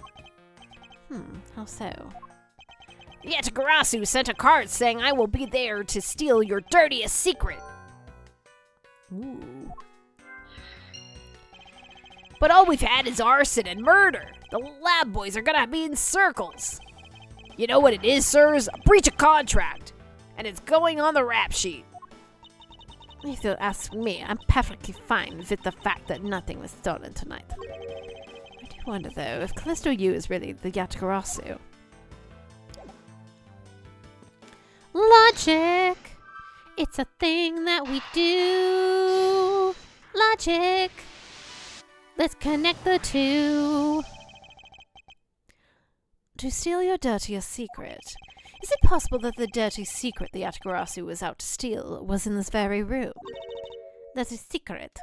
How so? The Yatagarasu sent a card saying I will be there to steal your dirtiest secret. Ooh. But all we've had is arson and murder. The lab boys are gonna be in circles. You know what it is, sirs? A breach of contract. And it's going on the rap sheet. If you ask me, I'm perfectly fine with the fact that nothing was stolen tonight. I do wonder, though, if Callisto U is really the Yatagarasu. Logic. It's a thing that we do. Logic. Let's connect the two. To steal your dirtiest secret. Is it possible that the dirty secret the Yatagarasu was out to steal was in this very room? Dirty secret?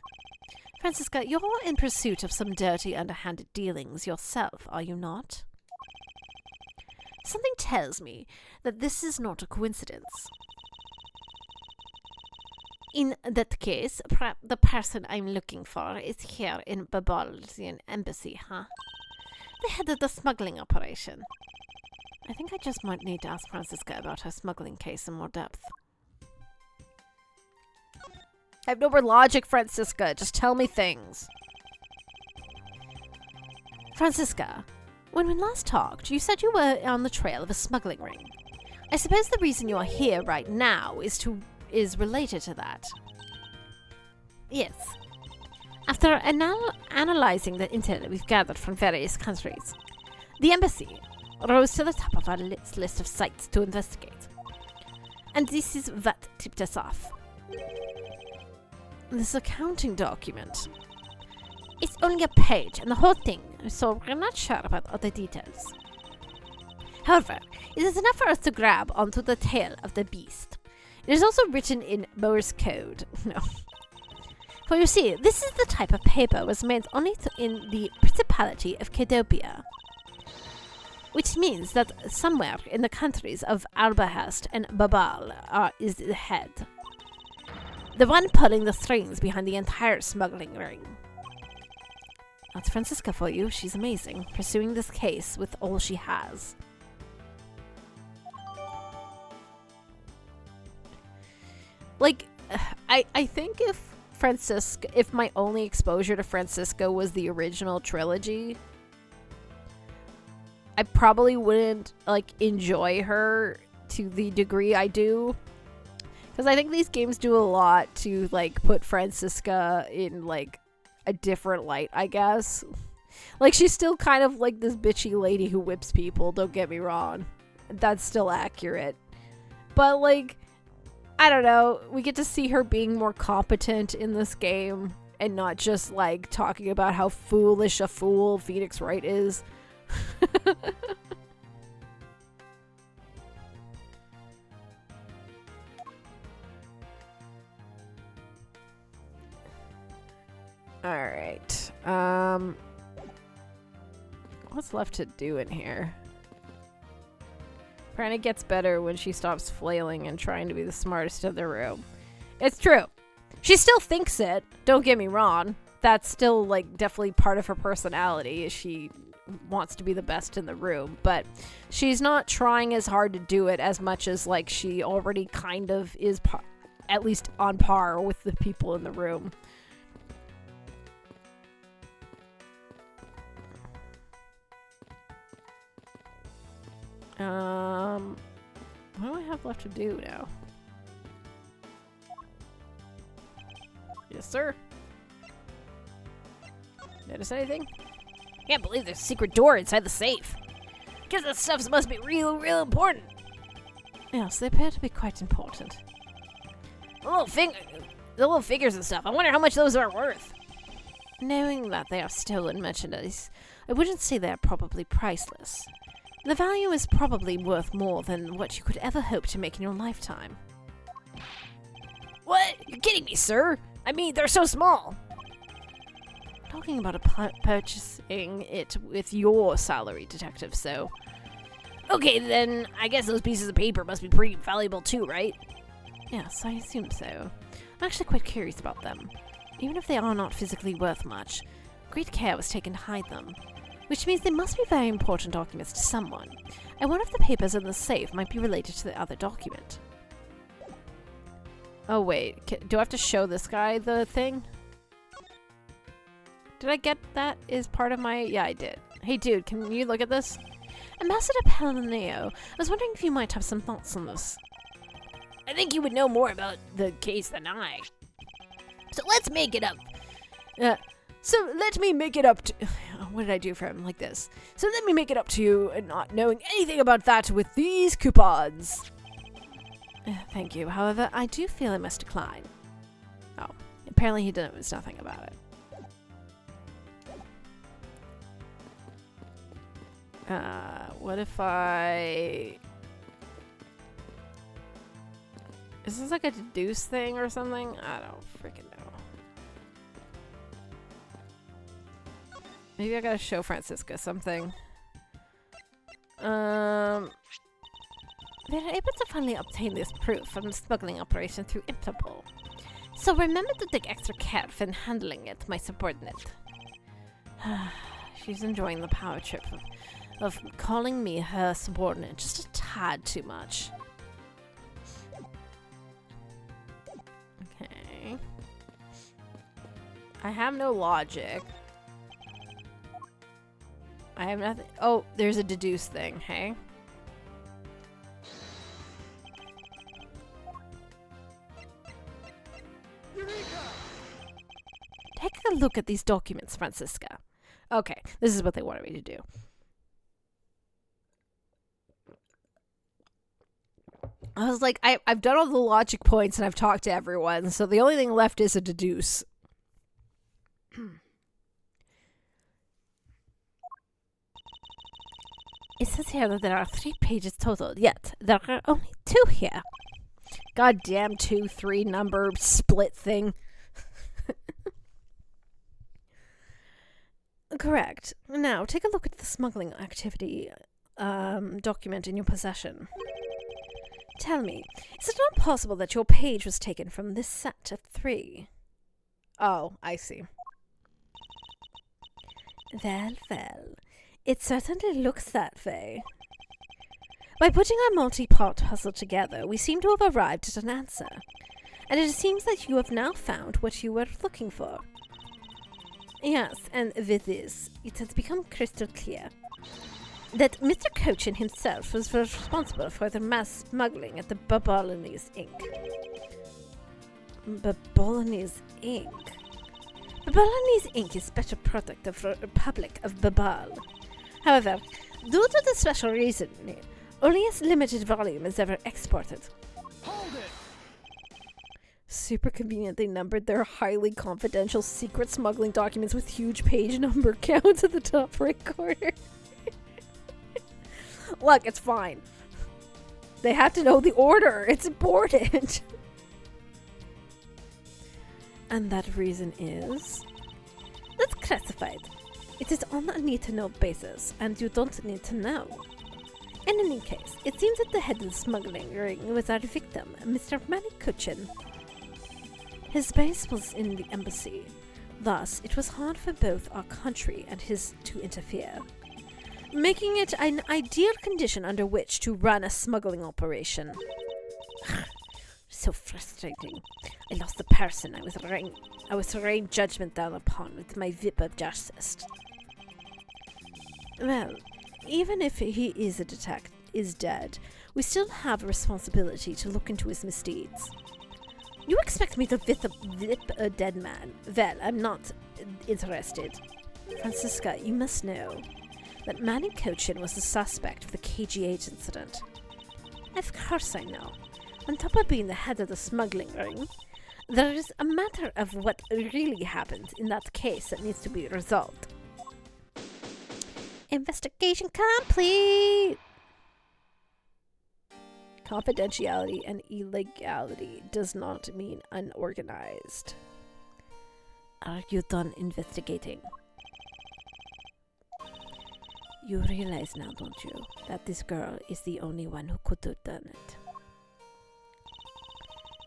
Francisca, you're in pursuit of some dirty, underhanded dealings yourself, are you not? Something tells me that this is not a coincidence. In that case, perhaps the person I'm looking for is here in Babalzian Embassy, huh? The head of the smuggling operation. I think I just might need to ask Francisca about her smuggling case in more depth. I have no more logic, Francisca. Just tell me things. Francisca, when we last talked, you said you were on the trail of a smuggling ring. I suppose the reason you are here right now is related to that. Yes. After analyzing the intel we've gathered from various countries, the embassy rose to the top of our list of sites to investigate. And this is what tipped us off. This accounting document. It's only a page and the whole thing, so we're not sure about other details. However, it is enough for us to grab onto the tail of the beast. It is also written in Morse code. No. For you see, this is the type of paper was made only in the Principality of Cadopia. Which means that somewhere in the countries of Albahast and Babal is the head. The one pulling the strings behind the entire smuggling ring. That's Francisca for you. She's amazing, pursuing this case with all she has. Like, I think if my only exposure to Francisca was the original trilogy, I probably wouldn't, like, enjoy her to the degree I do. Because I think these games do a lot to, like, put Francisca in, like, a different light, I guess. Like, she's still kind of like this bitchy lady who whips people, don't get me wrong. That's still accurate. But, like, I don't know, we get to see her being more competent in this game and not just, like, talking about how foolish a fool Phoenix Wright is. Alright. What's left to do in here? Prana gets better when she stops flailing and trying to be the smartest in the room. It's true. She still thinks it. Don't get me wrong. That's still, like, definitely part of her personality. She wants to be the best in the room. But she's not trying as hard to do it as much as, like, she already kind of is at least on par with the people in the room. What do I have left to do now? Yes, sir. Notice anything? Can't believe there's a secret door inside the safe. Guess that stuff must be real important. Yes, they appear to be quite important. The little figures and stuff. I wonder how much those are worth. Knowing that they are stolen merchandise, I wouldn't say they are probably priceless. The value is probably worth more than what you could ever hope to make in your lifetime. What? You're kidding me, sir? I mean, they're so small. Talking about purchasing it with your salary, detective, so... Okay, then I guess those pieces of paper must be pretty valuable too, right? Yes, I assume so. I'm actually quite curious about them. Even if they are not physically worth much, great care was taken to hide them, which means they must be very important documents to someone, and one of the papers in the safe might be related to the other document. Oh wait, do I have to show this guy the thing? Did I get that as part of my... Yeah, I did. Hey dude, can you look at this? Ambassador Pellineo, I was wondering if you might have some thoughts on this. I think you would know more about the case than I. So let's make it up. So let me make it up to... What did I do for him? Like this. So let me make it up to you, and not knowing anything about that with these coupons. Thank you. However, I do feel I must decline. Oh, apparently he knows nothing about it. What if I... Is this like a deduce thing or something? I don't freaking know. Maybe I gotta show Francisca something. They're able to finally obtain this proof from the smuggling operation through Interpol. So remember to take extra care when handling it, my subordinate. She's enjoying the power trip of calling me her subordinate just a tad too much. Okay. I have no logic. I have nothing. Oh, there's a deduce thing, hey? Take a look at these documents, Francisca. Okay, this is what they wanted me to do. I was like, I've done all the logic points and I've talked to everyone, so the only thing left is a deduce. It says here that there are 3 pages total, yet there are only 2 here. Goddamn 2-3 number split thing. Correct. Now, take a look at the smuggling activity document in your possession. Tell me, is it not possible that your page was taken from this set of 3? Oh, I see. Well, well. It certainly looks that way. By putting our multi-part puzzle together, we seem to have arrived at an answer. And it seems that you have now found what you were looking for. Yes, and with this, it has become crystal clear that Mr. Cochin himself was responsible for the mass smuggling at the Babalinese Inc. Babalinese Inc. Babalinese Inc. is better product of the Republic of Babal. However, due to the special reason, only a limited volume is ever exported. Hold it! Super convenient they numbered their highly confidential secret smuggling documents with huge page number counts at the top right corner. Look, it's fine. They have to know the order. It's important. And that reason is... That's classified. It is on a need-to-know basis, and you don't need to know. In any case, it seems that the head of the smuggling ring was our victim, Mr. Manny Kuchin. His base was in the embassy. Thus, it was hard for both our country and his to interfere, making it an ideal condition under which to run a smuggling operation. So frustrating. I lost the person I was rained judgment down upon with my whip of justice. Well, even if he is dead, we still have a responsibility to look into his misdeeds. You expect me to whip a dead man? Well, I'm not interested. Francisca, you must know that Manny Cochin was the suspect of the KGH incident. Of course I know. On top of being the head of the smuggling ring, there is a matter of what really happened in that case that needs to be resolved. Investigation complete! Confidentiality and illegality does not mean unorganized. Are you done investigating? You realize now, don't you, that this girl is the only one who could have done it.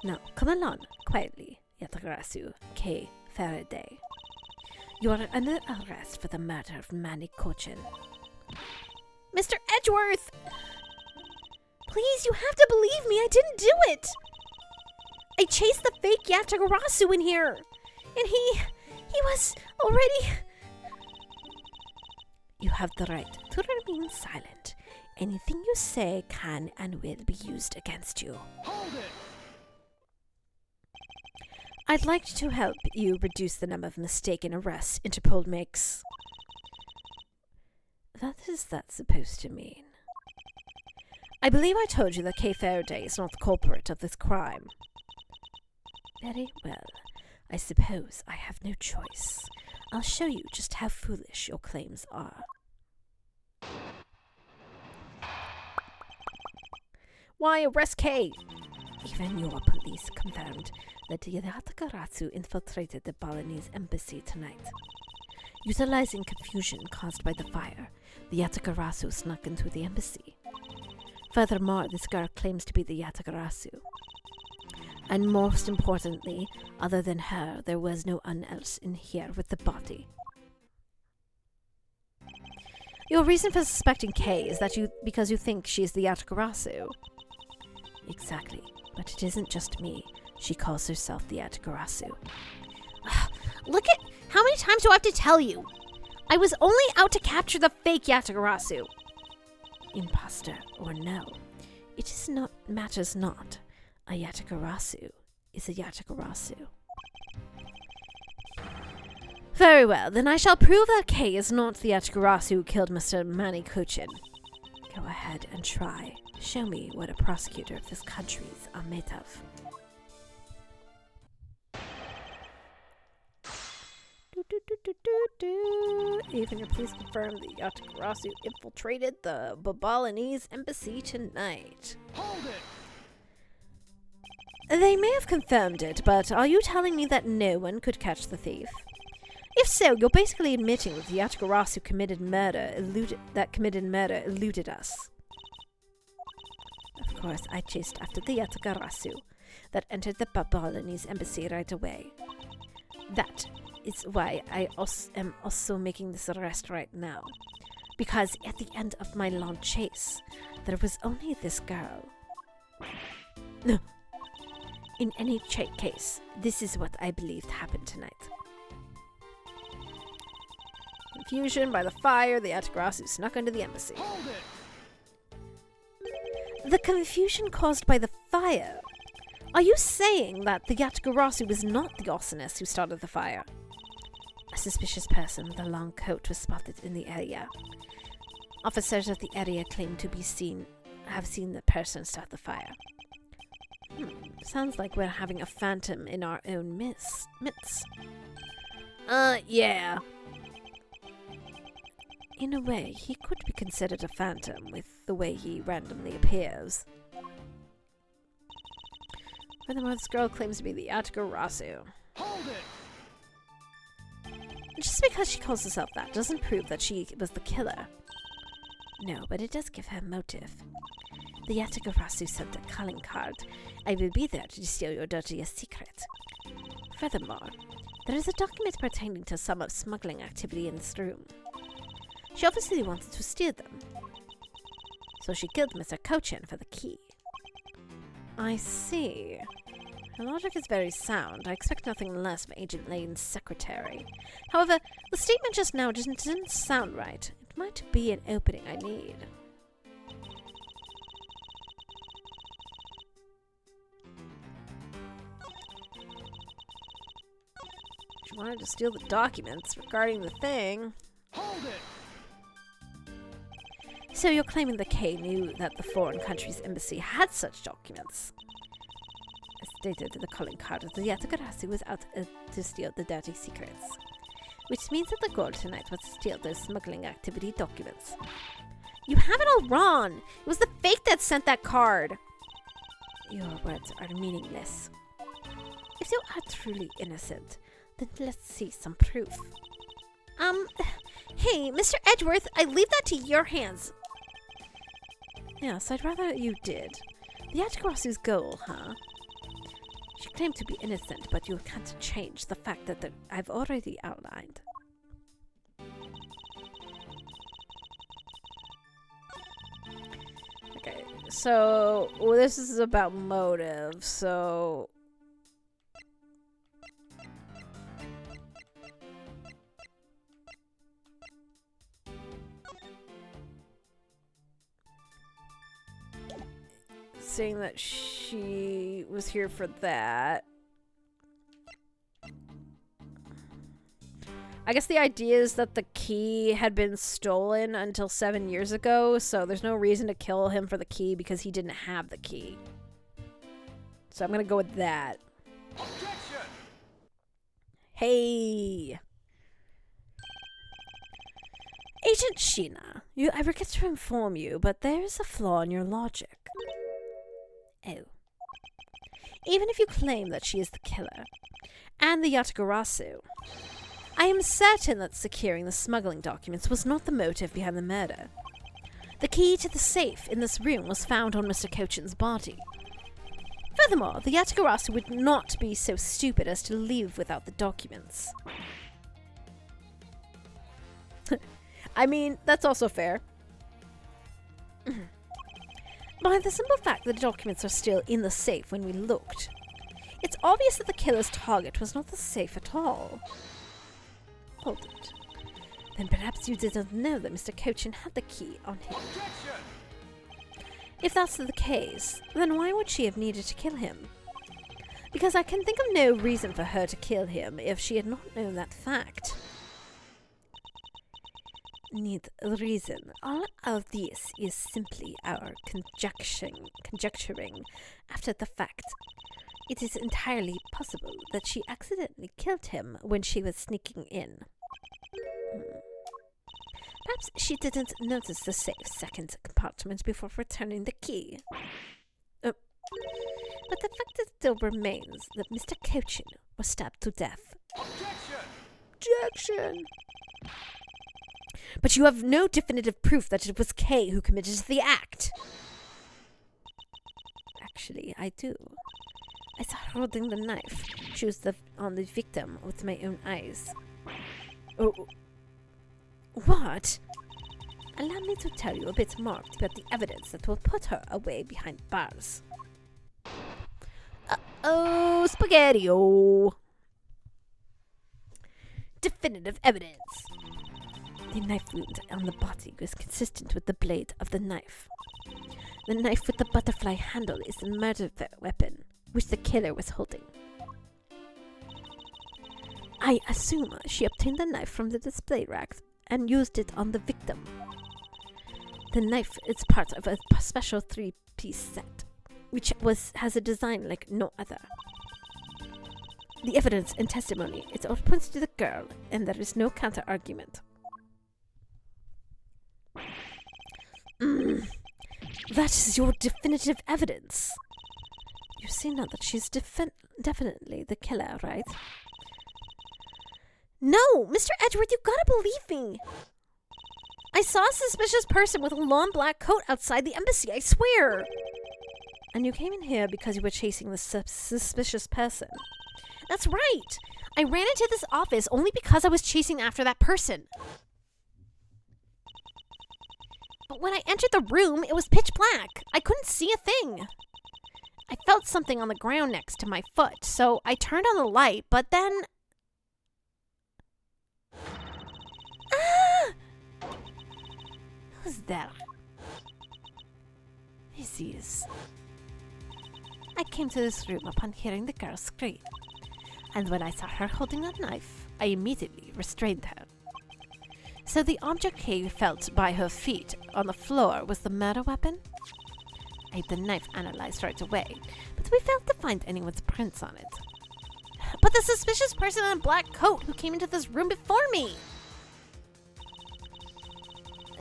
Now, come along, quietly, Yatagarasu K. Faraday. You are under arrest for the murder of Manny Cochin. Mr. Edgeworth! Please, you have to believe me, I didn't do it! I chased the fake Yatagarasu in here, and he was already... You have the right to remain silent. Anything you say can and will be used against you. Hold it! I'd like to help you reduce the number of mistaken arrests Interpol makes. What is that supposed to mean? I believe I told you that Kay Faraday is not the culprit of this crime. Very well. I suppose I have no choice. I'll show you just how foolish your claims are. Why arrest Kay? Even your police confirmed that Yatagarasu infiltrated the Balinese embassy tonight. Utilizing confusion caused by the fire, the Yatagarasu snuck into the embassy. Furthermore, this girl claims to be the Yatagarasu. And most importantly, other than her, there was no one else in here with the body. Your reason for suspecting Kay is that because you think she is the Yatagarasu. Exactly, but it isn't just me. She calls herself the Yatagarasu. Look at how many times do I have to tell you? I was only out to capture the fake Yatagarasu. Imposter or no, matters not. A Yatagarasu is a Yatagarasu. Very well, then I shall prove that Kay is not the Yatagarasu who killed Mr. Manny Cochin. Go ahead and try. Show me what a prosecutor of this country's are made of. Even your police confirmed the Yatagarasu infiltrated the Balinese embassy tonight. Hold it! They may have confirmed it, but are you telling me that no one could catch the thief? If so, you're basically admitting that the Yatagarasu committed murder eluded us. Of course, I chased after the Yatagarasu that entered the Balinese embassy right away. That is why I am also making this arrest right now. Because at the end of my long chase, there was only this girl. In any case, this is what I believed happened tonight. Confusion by the fire, the Yatagarasu snuck into the embassy. Hold it! The confusion caused by the fire? Are you saying that the Yatagarasu was not the arsonist who started the fire? A suspicious person with a long coat was spotted in the area. Officers of the area claim to have seen the person start the fire. Sounds like we're having a phantom in our own midst. Yeah. In a way, he could be considered a phantom with the way he randomly appears. Furthermore, this girl claims to be the Yatagarasu. Hold it! Just because she calls herself that doesn't prove that she was the killer. No, but it does give her motive. The Yatagarasu sent a calling card. I will be there to steal your dirtiest secret. Furthermore, there is a document pertaining to some of smuggling activity in this room. She obviously wanted to steal them. So she killed Mr. Cochin for the key. I see. Her logic is very sound. I expect nothing less from Agent Lane's secretary. However, the statement just now didn't sound right. It might be an opening I need. She wanted to steal the documents regarding the thing. Hold it! So you're claiming that Kay knew that the foreign country's embassy had such documents? As stated in the calling card, the Yatagarasu was out to steal the dirty secrets. Which means that the goal tonight was to steal those smuggling activity documents. You have it all wrong. It was the fake that sent that card. Your words are meaningless. If you are truly innocent, then let's see some proof. Hey, Mr. Edgeworth, I leave that to your hands. Yes, I'd rather you did. The Yatagarasu goal, huh? She claimed to be innocent, but you can't change the fact that I've already outlined. Okay, so this is about motive, so... saying that she was here for that. I guess the idea is that the key had been stolen until 7 years ago, so there's no reason to kill him for the key because he didn't have the key. So I'm gonna go with that. Objection! Hey! Agent Sheena, I regret to inform you, but there is a flaw in your logic. Oh. Even if you claim that she is the killer, and the Yatagarasu, I am certain that securing the smuggling documents was not the motive behind the murder. The key to the safe in this room was found on Mr. Cochin's body. Furthermore, the Yatagarasu would not be so stupid as to leave without the documents. I mean, that's also fair. By the simple fact that the documents are still in the safe when we looked, it's obvious that the killer's target was not the safe at all. Hold it. Then perhaps you didn't know that Mr. Cochin had the key on him. Objection! If that's the case, then why would she have needed to kill him? Because I can think of no reason for her to kill him if she had not known that fact. Need reason. All of this is simply our conjecturing after the fact. It is entirely possible that she accidentally killed him when she was sneaking in. Perhaps she didn't notice the safe second compartment before returning the key. But the fact still remains that Mr. Cochin was stabbed to death. Objection! But you have no definitive proof that it was Kay who committed the act. Actually, I do. I saw her holding the knife, choose on the victim with my own eyes. Oh. What? Allow me to tell you a bit more about the evidence that will put her away behind bars. Uh-oh, spaghetti-o. Definitive evidence. The knife wound on the body was consistent with the blade of the knife. The knife with the butterfly handle is the murder weapon, which the killer was holding. I assume she obtained the knife from the display rack and used it on the victim. The knife is part of a special 3-piece set, which has a design like no other. The evidence and testimony, it all points to the girl, and there is no counter-argument. That is your definitive evidence. You see now that she's definitely the killer, right? No, Mr. Edgeworth, you gotta believe me. I saw a suspicious person with a long black coat outside the embassy, I swear. And you came in here because you were chasing the suspicious person. That's right. I ran into this office only because I was chasing after that person. But when I entered the room, it was pitch black. I couldn't see a thing. I felt something on the ground next to my foot, so I turned on the light, but then... Ah! Who's there? This is... I came to this room upon hearing the girl scream, and when I saw her holding a knife, I immediately restrained her. So the object Kay felt by her feet on the floor was the murder weapon? I had the knife analyzed right away, but we failed to find anyone's prints on it. But the suspicious person in a black coat who came into this room before me!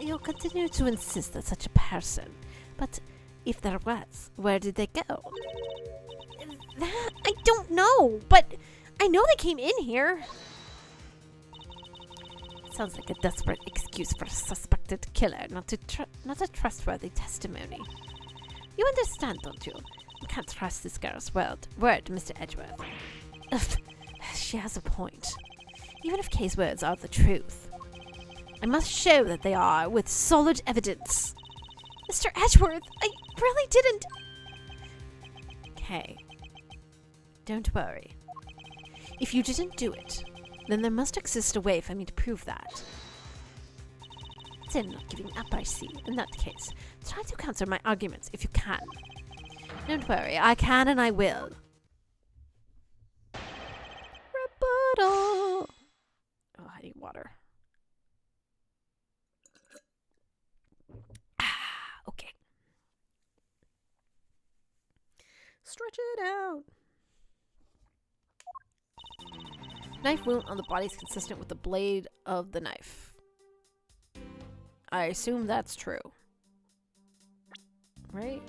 You'll continue to insist that such a person, but if there was, where did they go? That, I don't know, but I know they came in here. Sounds like a desperate excuse for a suspected killer not a trustworthy testimony. You understand, don't you? You can't trust this girl's word, Mr. Edgeworth. Ugh, she has a point. Even if Kay's words are the truth, I must show that they are with solid evidence. Mr. Edgeworth, I really didn't. Kay, don't worry. If you didn't do it, then there must exist a way for me to prove that. Then not giving up, I see. In that case, try to counter my arguments if you can. Don't worry, I can and I will. Rebuttal. Oh, I need water. Okay. Stretch it out. Knife wound on the body is consistent with the blade of the knife. I assume that's true. Right?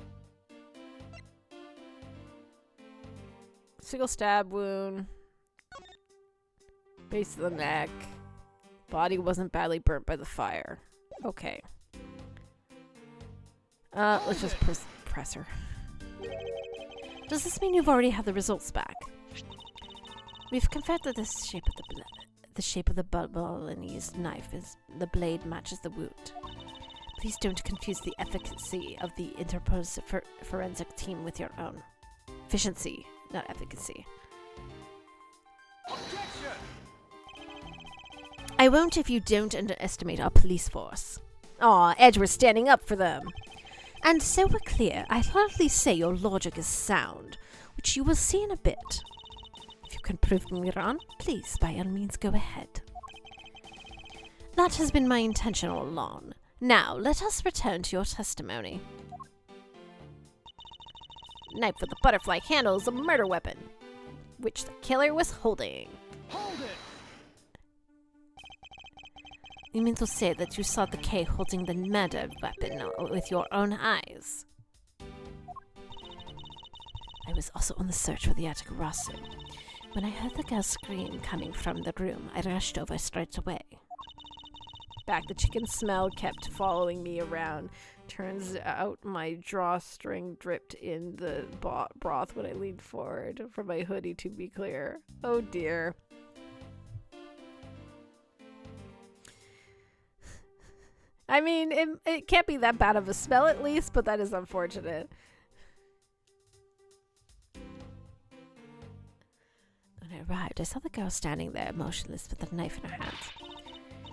Single stab wound. Base of the neck. Body wasn't badly burnt by the fire. Okay. Let's just press her. Does this mean you've already had the results back? We've confirmed that the shape of the Balinese knife is the blade matches the wound. Please don't confuse the efficacy of the Interpol's forensic team with your own. Efficiency, not efficacy. Objection! I won't if you don't underestimate our police force. Aw, Edge was standing up for them. And so we're clear, I'd hardly say your logic is sound, which you will see in a bit. If you can prove me wrong, please, by all means, go ahead. That has been my intention all along. Now, let us return to your testimony. Knife with the butterfly handle is a murder weapon, which the killer was holding. Hold it! You mean to say that you saw the K holding the murder weapon with your own eyes? I was also on the search for the Atagarasu. When I heard the girl's scream coming from the room, I rushed over straight away. Back, the chicken smell kept following me around. Turns out my drawstring dripped in the broth when I leaned forward for my hoodie to be clear. Oh dear. I mean, it can't be that bad of a smell at least, but that is unfortunate. When I arrived, I saw the girl standing there, motionless with the knife in her hand.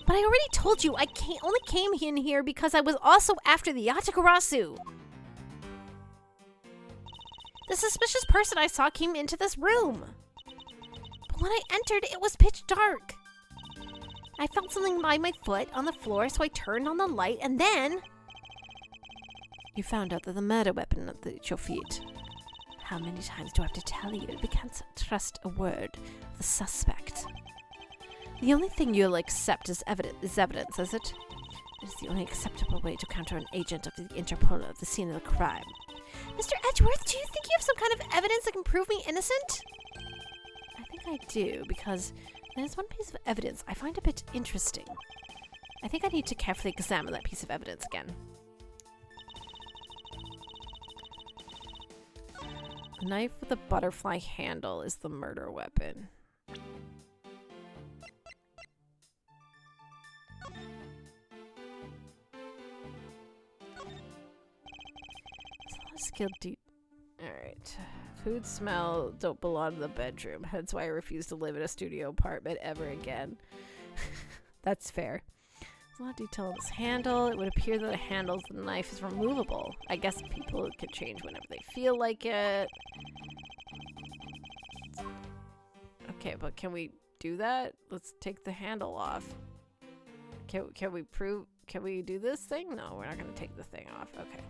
But I already told you I only came in here because I was also after the Yatagarasu. The suspicious person I saw came into this room. But when I entered, it was pitch dark. I felt something by my foot on the floor, so I turned on the light, and then... You found out that the murder weapon at your feet. How many times do I have to tell you? We can't trust a word of the suspect. The only thing you'll accept is evidence, is it? It is the only acceptable way to counter an agent of the Interpol of the scene of the crime. Mr. Edgeworth, do you think you have some kind of evidence that can prove me innocent? I think I do, because there's one piece of evidence I find a bit interesting. I think I need to carefully examine that piece of evidence again. A knife with a butterfly handle is the murder weapon. Skilled Alright. Food smell don't belong in the bedroom. That's why I refuse to live in a studio apartment ever again. That's fair. There's a lot of detail on this handle. It would appear that the handle of the knife is removable. I guess people can change whenever they feel like it. Okay, but can we do that? Let's take the handle off. Can we do this thing? No, we're not gonna take the thing off. Okay.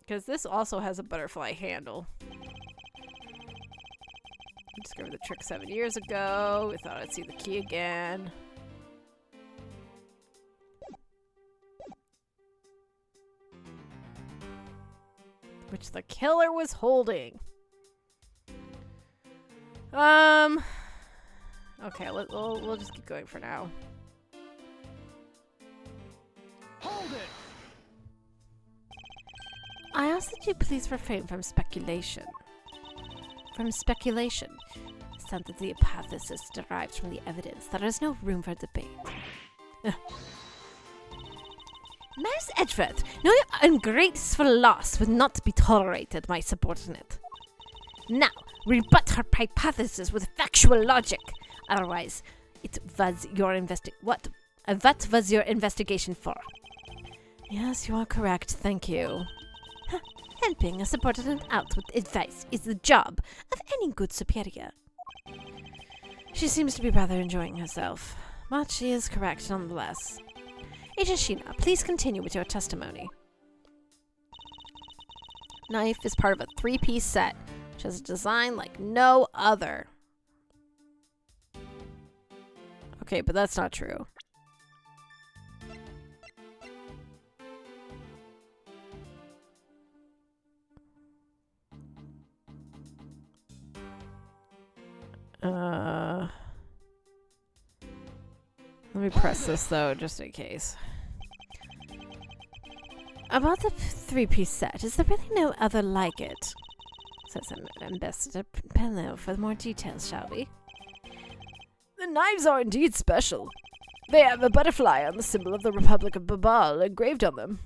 Because this also has a butterfly handle. I discovered the trick 7 years ago. We thought I'd see the key again. which the killer was holding. Okay, we'll just keep going for now. Hold it! I ask that you please refrain from speculation. From speculation. Since that the hypothesis derives from the evidence, there is no room for debate. Mouse Edgeworth, no, your ungraceful loss would not be tolerated, my subordinate. Now, rebut her hypothesis with factual logic. Otherwise, it was your what was your investigation for? Yes, you are correct, thank you. Helping a subordinate out with advice is the job of any good superior. She seems to be rather enjoying herself, but she is correct nonetheless. Agent Sheena, please continue with your testimony. Knife is part of a 3-piece set, which has a design like no other. Okay, but that's not true. Let me press this though, just in case. About the 3-piece set, is there really no other like it? Says Ambassador Penlow for more details, shall we? The knives are indeed special. They have a butterfly on the symbol of the Republic of Babal engraved on them.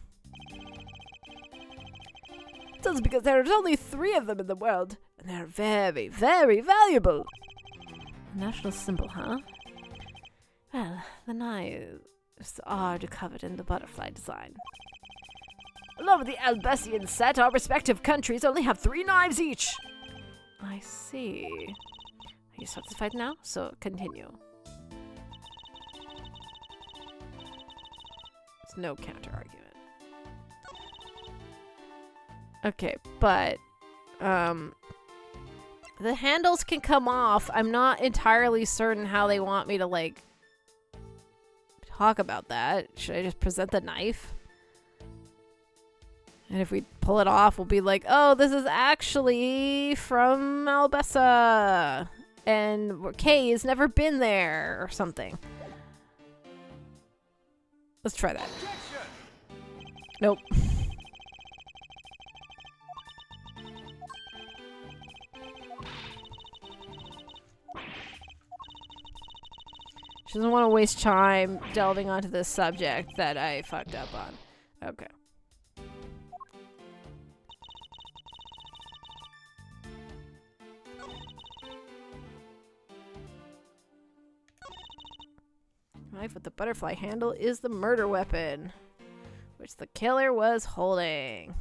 That's because there are only 3 of them in the world, and they're very, very valuable. A national symbol, huh? Well, the knives are covered in the butterfly design. Along with the Albessian set, our respective countries only have 3 knives each. I see. Are you satisfied now? So continue. There's no counter argument. Okay, but the handles can come off. I'm not entirely certain how they want me to like talk about that. Should I just present the knife? And if we pull it off, we'll be like, oh, this is actually from Albessa. And Kay has never been there or something. Let's try that. Objection! Nope. She doesn't want to waste time delving onto this subject that I fucked up on. Okay. Knife with the butterfly handle is the murder weapon, which the killer was holding.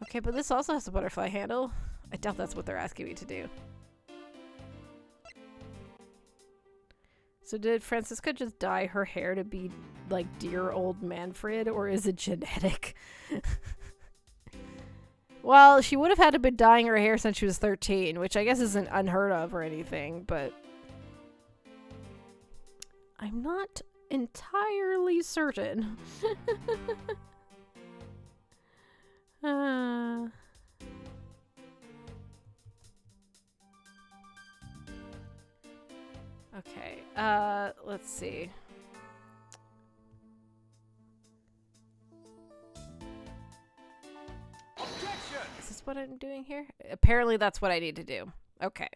Okay, but this also has a butterfly handle. I doubt that's what they're asking me to do. So did Francisca just dye her hair to be like dear old Manfred, or is it genetic? Well, she would have had to be dyeing her hair since she was 13, which I guess isn't unheard of or anything, but I'm not entirely certain. Okay, let's see. Objection! Is this what I'm doing here? Apparently that's what I need to do. Okay.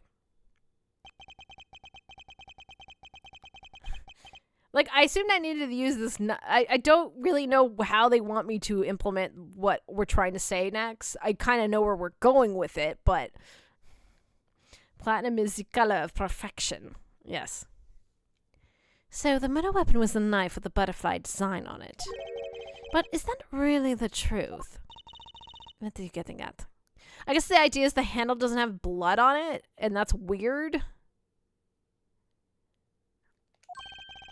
Like, I assumed I needed to use this. I don't really know how they want me to implement what we're trying to say next. I kind of know where we're going with it, but platinum is the color of perfection. Yes. So the murder weapon was the knife with the butterfly design on it. But is that really the truth? What are you getting at? I guess the idea is the handle doesn't have blood on it, and that's weird.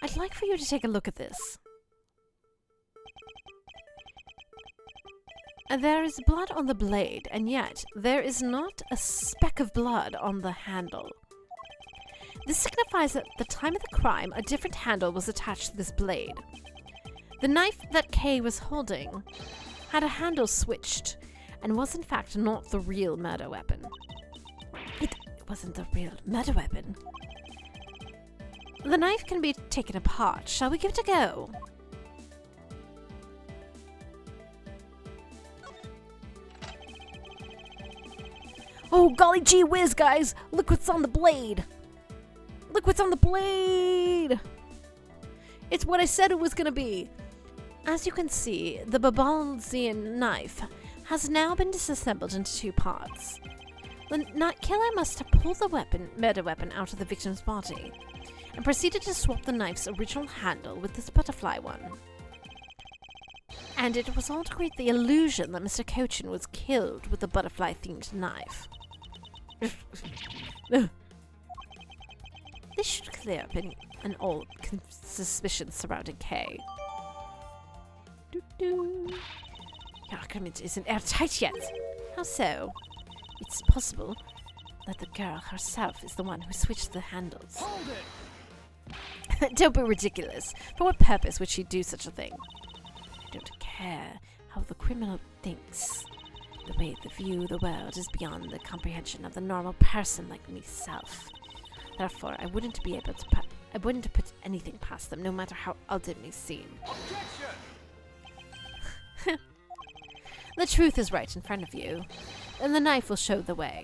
I'd like for you to take a look at this. There is blood on the blade, and yet there is not a speck of blood on the handle. This signifies that at the time of the crime, a different handle was attached to this blade. The knife that Kay was holding had a handle switched and was in fact not the real murder weapon. It wasn't the real murder weapon. The knife can be taken apart. Shall we give it a go? Oh, golly gee whiz, guys! Look what's on the blade! Look what's on the blade! It's what I said it was gonna be. As you can see, the Babalzian knife has now been disassembled into 2 parts. The killer must have pulled the murder weapon out of the victim's body and proceeded to swap the knife's original handle with this butterfly one. And it was all to create the illusion that Mr. Cochin was killed with the butterfly-themed knife. This should clear up an old suspicion surrounding Kay. Your argument isn't airtight yet. How so? It's possible that the girl herself is the one who switched the handles. Hold it! Don't be ridiculous. For what purpose would she do such a thing? I don't care how the criminal thinks. The way they view the world is beyond the comprehension of the normal person like myself. Therefore, I wouldn't put anything past them, no matter how odd it may seem. Objection! The truth is right in front of you, and the knife will show the way.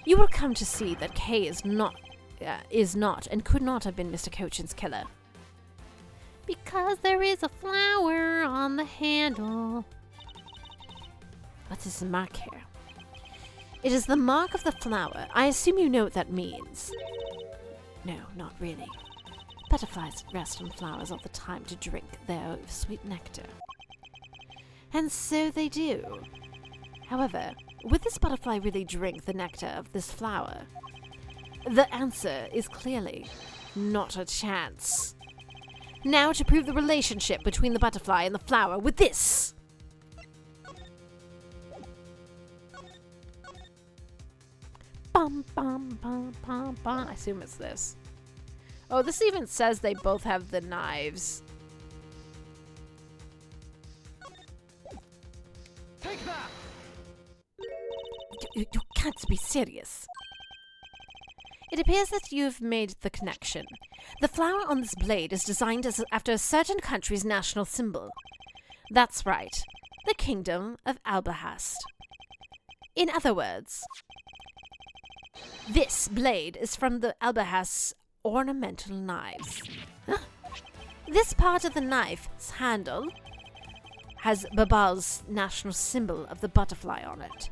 You will come to see that Kay is not and could not have been Mr. Cochin's killer. Because there is a flower on the handle. What is the mark here? It is the mark of the flower. I assume you know what that means. No, not really. Butterflies rest on flowers all the time to drink their sweet nectar. And so they do. However, would this butterfly really drink the nectar of this flower? The answer is clearly not a chance. Now to prove the relationship between the butterfly and the flower with this! Bum, bum, bum, bum, bum. I assume it's this. Oh, this even says they both have the knives. Take that! You can't be serious. It appears that you've made the connection. The flower on this blade is designed after a certain country's national symbol. That's right, the Kingdom of Albahast. In other words, this blade is from the Albahast's ornamental knives. Huh? This part of the knife's handle has Babal's national symbol of the butterfly on it.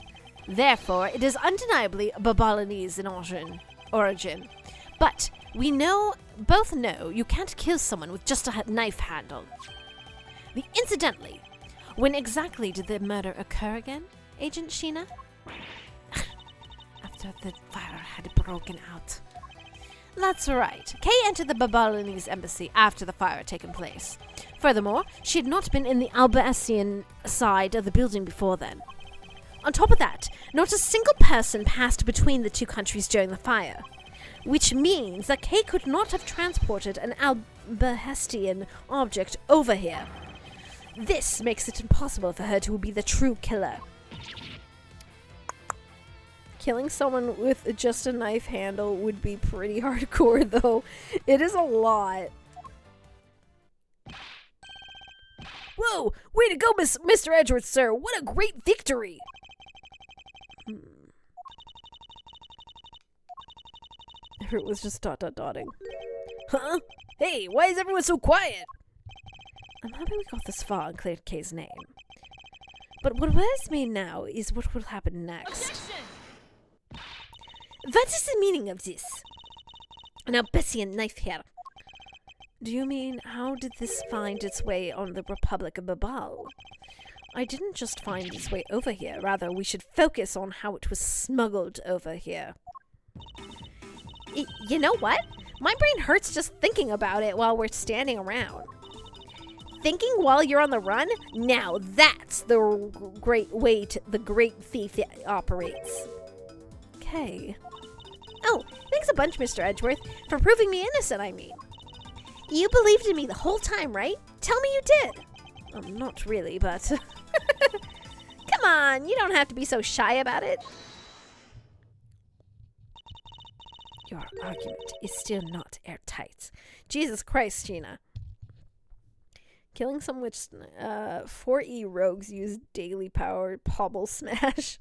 Therefore, it is undeniably Babalinese in origin. But we both know you can't kill someone with just a knife handle. Incidentally, when exactly did the murder occur again, Agent Sheena? After the fire had broken out. That's right. Kay entered the Babalinese embassy after the fire had taken place. Furthermore, she had not been in the Albasian side of the building before then. On top of that, not a single person passed between the two countries during the fire, which means that Kay could not have transported an Albahastian object over here. This makes it impossible for her to be the true killer. Killing someone with just a knife handle would be pretty hardcore, though. It is a lot. Whoa! Way to go, Mr. Edgeworth, sir! What a great victory! It was just dotting. Huh? Hey, why is everyone so quiet? I'm happy we got this far and cleared Kay's name. But what worries me now is what will happen next. What is the meaning of this? An Albasian knife here. Do you mean, how did this find its way on the Republic of Babal? I didn't just find its way over here. Rather, we should focus on how it was smuggled over here. You know what? My brain hurts just thinking about it while we're standing around. Thinking while you're on the run? Now that's the great way the great thief operates. Okay. Oh, thanks a bunch, Mr. Edgeworth, for proving me innocent, I mean. You believed in me the whole time, right? Tell me you did. Not really, but Come on, you don't have to be so shy about it. Your argument is still not airtight. Jesus Christ, Gina. Killing some which 4E rogues use daily power pobble smash.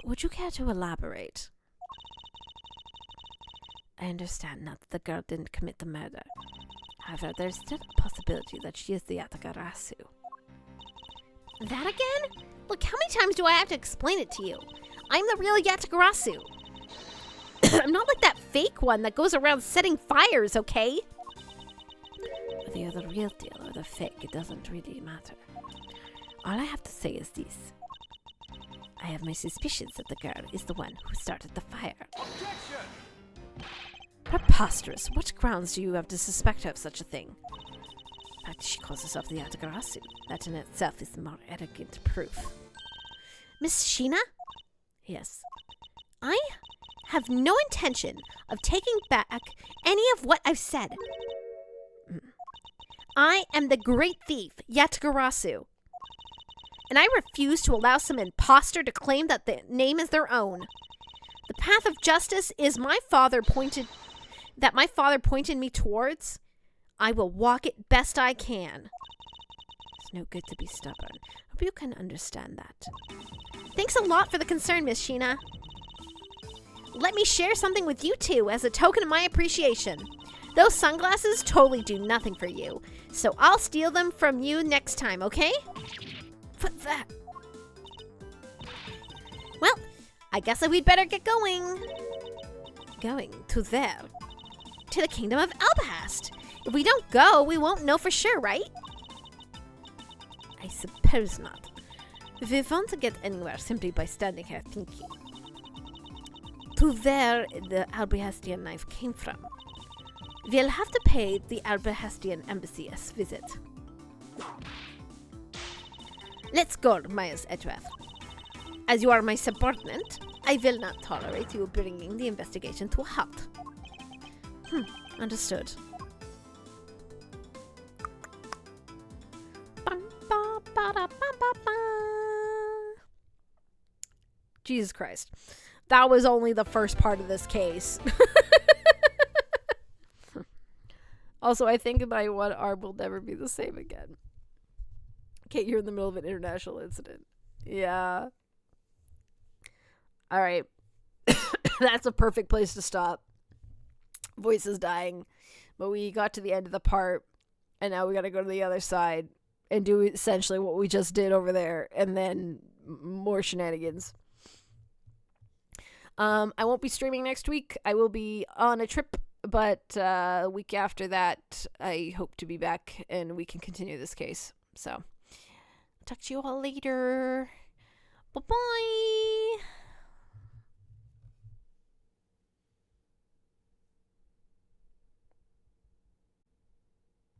Would you care to elaborate? I understand now that the girl didn't commit the murder. However, there's still a possibility that she is the Yatagarasu. That again? Look, how many times do I have to explain it to you? I'm the real Yatagarasu. I'm not like that fake one that goes around setting fires, okay? Whether you're the real deal or the fake, it doesn't really matter. All I have to say is this. I have my suspicions that the girl is the one who started the fire. Objection! Preposterous. What grounds do you have to suspect her of such a thing? In fact, she calls herself the Yatagarasu. That in itself is the more arrogant proof. Miss Sheena, Yes. I have no intention of taking back any of what I've said. I am the great thief, Yatagarasu. And I refuse to allow some imposter to claim that the name is their own. The path of justice is my father pointed me towards. I will walk it best I can. It's no good to be stubborn. Hope you can understand that. Thanks a lot for the concern, Miss Sheena. Let me share something with you two as a token of my appreciation. Those sunglasses totally do nothing for you, so I'll steal them from you next time, okay? What's that? Well, I guess we'd better get going. Going to there. To the kingdom of Albahast. If we don't go, we won't know for sure, right? I suppose not. If we want to get anywhere simply by standing here thinking. To where the Albihastian knife came from. We'll have to pay the Albihastian embassy a visit. Let's go, Miles Edgeworth. As you are my subordinate, I will not tolerate you bringing the investigation to a halt. Understood. Jesus Christ. That was only the first part of this case. Also, I think my one arm will never be the same again. Okay, you're in the middle of an international incident. Yeah. All right. That's a perfect place to stop. Voice is dying. But we got to the end of the part, and now we got to go to the other side and do essentially what we just did over there, and then more shenanigans. I won't be streaming next week. I will be on a trip, but a week after that, I hope to be back and we can continue this case. So, talk to you all later. Bye-bye.